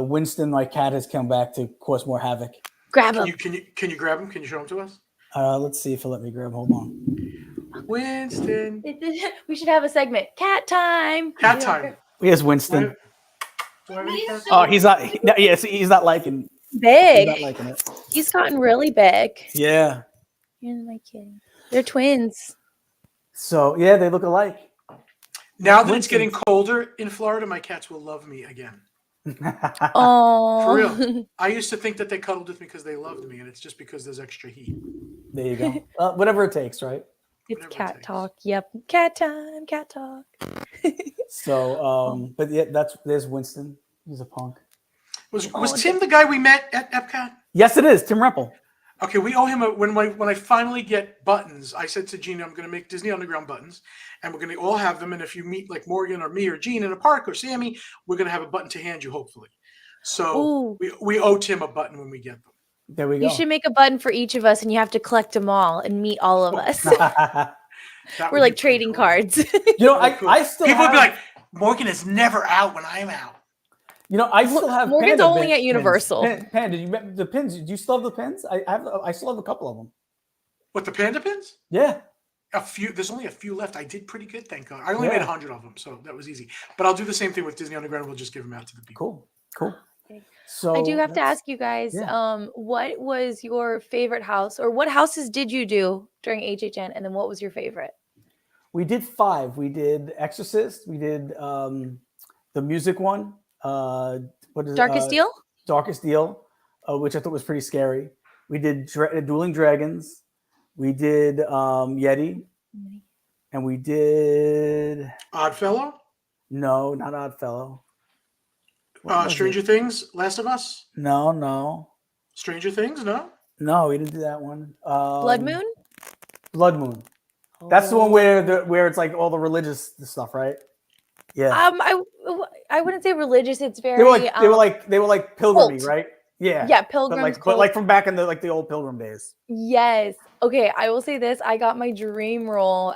[SPEAKER 2] Winston, my cat, has come back to cause more havoc.
[SPEAKER 4] Grab
[SPEAKER 3] Can
[SPEAKER 4] them.
[SPEAKER 3] you grab them? Can you show them to us?
[SPEAKER 2] Let's see if he'll let me grab. Hold on.
[SPEAKER 3] Winston.
[SPEAKER 4] We should have a segment. Cat time.
[SPEAKER 3] Cat time.
[SPEAKER 2] Here's Winston.
[SPEAKER 3] Do I have any cats?
[SPEAKER 2] Oh, he's not. Yes, he's not liking. He's
[SPEAKER 4] Big.
[SPEAKER 2] not liking it.
[SPEAKER 4] He's gotten really big.
[SPEAKER 2] Yeah.
[SPEAKER 4] You're my kid. They're twins.
[SPEAKER 2] So yeah, they look alike.
[SPEAKER 3] Now that it's
[SPEAKER 2] Winston.
[SPEAKER 3] getting colder in Florida, my cats will love me again.
[SPEAKER 4] Oh.
[SPEAKER 3] For real. I used to think that they cuddled with me because they loved me, and it's just because there's extra heat.
[SPEAKER 2] There you go. Whatever it takes, right?
[SPEAKER 4] It's
[SPEAKER 3] Whatever it
[SPEAKER 4] cat
[SPEAKER 3] takes.
[SPEAKER 4] talk. Yep. Cat time. Cat talk.
[SPEAKER 2] So, but yeah, there's Winston. He's a punk.
[SPEAKER 3] Was Tim the guy we met at Epcot?
[SPEAKER 2] Yes, it is Tim Rempel.
[SPEAKER 3] Okay, we owe him when I finally get buttons. I said to Gina, I'm going to make Disney Underground buttons, and we're going to all have them. And if you meet like Morgan or me or Gene in a park or Sammy, we're going to have a button to hand you, hopefully. So we owe Tim a button when we get them.
[SPEAKER 2] There we go.
[SPEAKER 4] You should make a button for each of us, and you have to collect them all and meet all of us. We're like trading cards.
[SPEAKER 2] I still
[SPEAKER 3] people would be like, Morgan is never out when I'm out.
[SPEAKER 2] I still have
[SPEAKER 4] Morgan's only at Universal.
[SPEAKER 2] Panda, the pins? Do you still have the pins? I still have a couple of them.
[SPEAKER 3] What, the Panda pins?
[SPEAKER 2] Yeah.
[SPEAKER 3] A few. There's only a few left. I did pretty good, thank God. I only made 100 of them, so that was easy. But I'll do the same thing with Disney Underground. We'll just give them out to the people.
[SPEAKER 2] Cool. So
[SPEAKER 4] I do have to ask you guys, what was your favorite house, or what houses did you do during HHN, and then what was your favorite?
[SPEAKER 2] We did 5. We did Exorcist. We did the music one. What is
[SPEAKER 4] Darkest Deal?
[SPEAKER 2] Darkest Deal, which I thought was pretty scary. We did Dueling Dragons. We did Yeti. And we did
[SPEAKER 3] Oddfellow?
[SPEAKER 2] No, not Oddfellow.
[SPEAKER 3] Stranger Things, Last of Us?
[SPEAKER 2] No.
[SPEAKER 3] Stranger Things, no?
[SPEAKER 2] No, we didn't do that one.
[SPEAKER 4] Blood Moon?
[SPEAKER 2] Blood Moon. That's the one where it's like all the religious stuff, right? Yeah.
[SPEAKER 4] I wouldn't say religious. It's very.
[SPEAKER 2] They were like pilgrimage,
[SPEAKER 4] cult.
[SPEAKER 2] Right? Yeah.
[SPEAKER 4] Yeah, pilgrims.
[SPEAKER 2] But like from back in the old pilgrim days.
[SPEAKER 4] Yes. Okay. I will say this. I got my dream role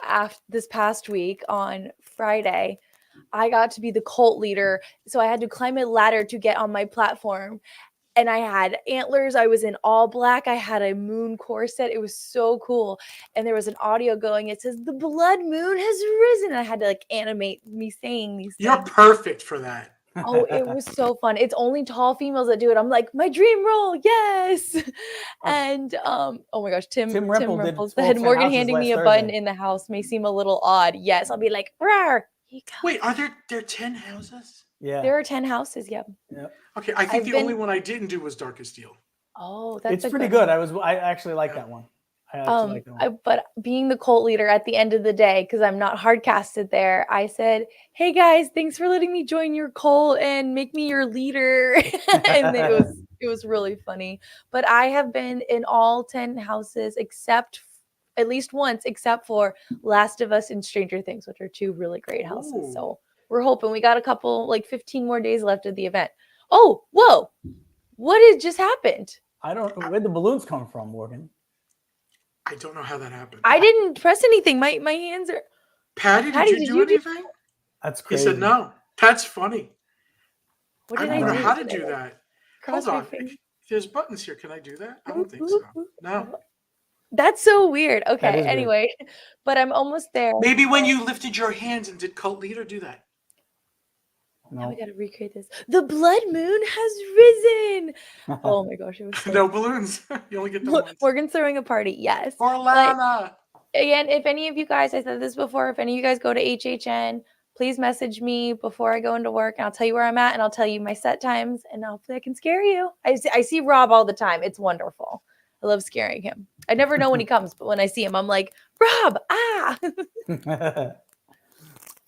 [SPEAKER 4] this past week on Friday. I got to be the cult leader. So I had to climb a ladder to get on my platform. And I had antlers. I was in all black. I had a moon corset. It was so cool. And there was an audio going. It says, "The blood moon has risen." And I had to like animate me saying these things.
[SPEAKER 3] You're perfect for that.
[SPEAKER 4] Oh, it was so fun. It's only tall females that do it. I'm like, my dream role, yes. And oh my gosh, Tim Rimple's the head. Morgan handing me a button in the house may seem a little odd. Yes, I'll be like, rawr.
[SPEAKER 3] Wait, are there 10 houses?
[SPEAKER 2] Yeah.
[SPEAKER 4] There are 10 houses, yep.
[SPEAKER 3] Okay, I think the only one I didn't do was Darkest Deal.
[SPEAKER 4] Oh, that's
[SPEAKER 2] it's pretty good. I actually like that one.
[SPEAKER 4] But being the cult leader at the end of the day, because I'm not hard casted there, I said, "Hey guys, thanks for letting me join your cult and make me your leader." And it was really funny. But I have been in all 10 houses except at least once, except for Last of Us and Stranger Things, which are 2 really great houses.
[SPEAKER 3] Ooh.
[SPEAKER 4] So we're hoping we got a couple, like 15 more days left of the event. Oh, whoa! What had just happened?
[SPEAKER 2] I don't know where the balloons come from, Morgan.
[SPEAKER 3] I don't know how that happened.
[SPEAKER 4] I didn't press anything. My hands are.
[SPEAKER 3] Patty, did you do anything?
[SPEAKER 2] That's crazy.
[SPEAKER 3] He said no. That's funny.
[SPEAKER 4] What
[SPEAKER 3] I
[SPEAKER 4] did
[SPEAKER 3] don't know
[SPEAKER 4] do
[SPEAKER 3] how to do that.
[SPEAKER 4] Cross
[SPEAKER 3] Hold
[SPEAKER 4] my
[SPEAKER 3] on.
[SPEAKER 4] fingers.
[SPEAKER 3] There's buttons here. Can I do that? I don't think so. No.
[SPEAKER 4] That's so weird. Okay.
[SPEAKER 2] Weird.
[SPEAKER 4] Anyway, but I'm almost there.
[SPEAKER 3] Maybe when you lifted your hands and did cult leader, do that.
[SPEAKER 4] Now we got to recreate this. The blood moon has risen. Oh my gosh. It was so
[SPEAKER 3] No balloons. You only get the ones.
[SPEAKER 4] Morgan's throwing a party. Yes.
[SPEAKER 3] For Lana.
[SPEAKER 4] Again, if any of you guys, I said this before, if any of you guys go to HHN, please message me before I go into work, and I'll tell you where I'm at, and I'll tell you my set times, and hopefully I can scare you. I see Rob all the time. It's wonderful. I love scaring him. I never know when he comes, but when I see him, I'm like, Rob, ah.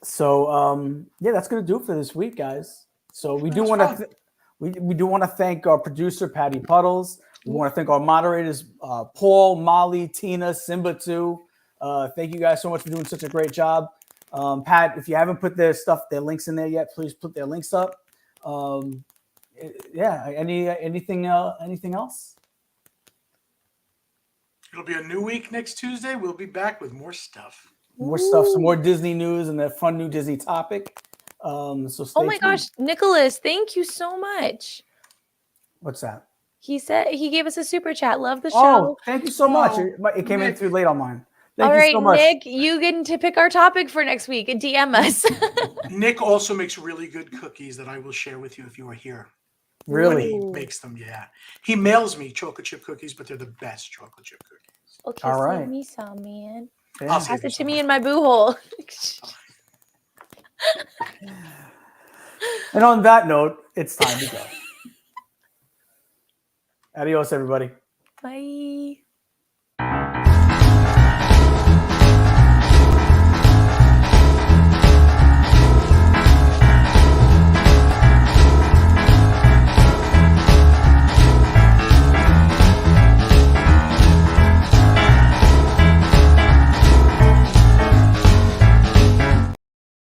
[SPEAKER 2] So that's gonna do it for this week, guys. So we do want to we do want to thank our producer Patty Puddles. We want to thank our moderators Paul, Molly, Tina, Simba too. Thank you guys so much for doing such a great job. Pat, if you haven't put their links in there yet, please put their links up. Anything else?
[SPEAKER 3] It'll be a new week next Tuesday. We'll be back with more stuff.
[SPEAKER 2] More stuff, some more Disney news and that fun new Disney topic. So stay tuned.
[SPEAKER 4] Gosh, Nicholas, thank you so much.
[SPEAKER 2] What's that?
[SPEAKER 4] He said he gave us a super chat. Love the show.
[SPEAKER 2] Oh, thank you so much. It came in too late on mine. Thank you so much.
[SPEAKER 4] Nick, you get to pick our topic for next week and DM us.
[SPEAKER 3] Nick also makes really good cookies that I will share with you if you are here.
[SPEAKER 2] Really?
[SPEAKER 3] When he makes them, yeah. He mails me chocolate chip cookies, but they're the best chocolate chip cookies.
[SPEAKER 4] Okay,
[SPEAKER 2] all right.
[SPEAKER 4] send me some, man.
[SPEAKER 2] Yeah.
[SPEAKER 4] Pass it to me in my boo hole.
[SPEAKER 2] And on that note, it's time to go. Adios, everybody.
[SPEAKER 4] Bye.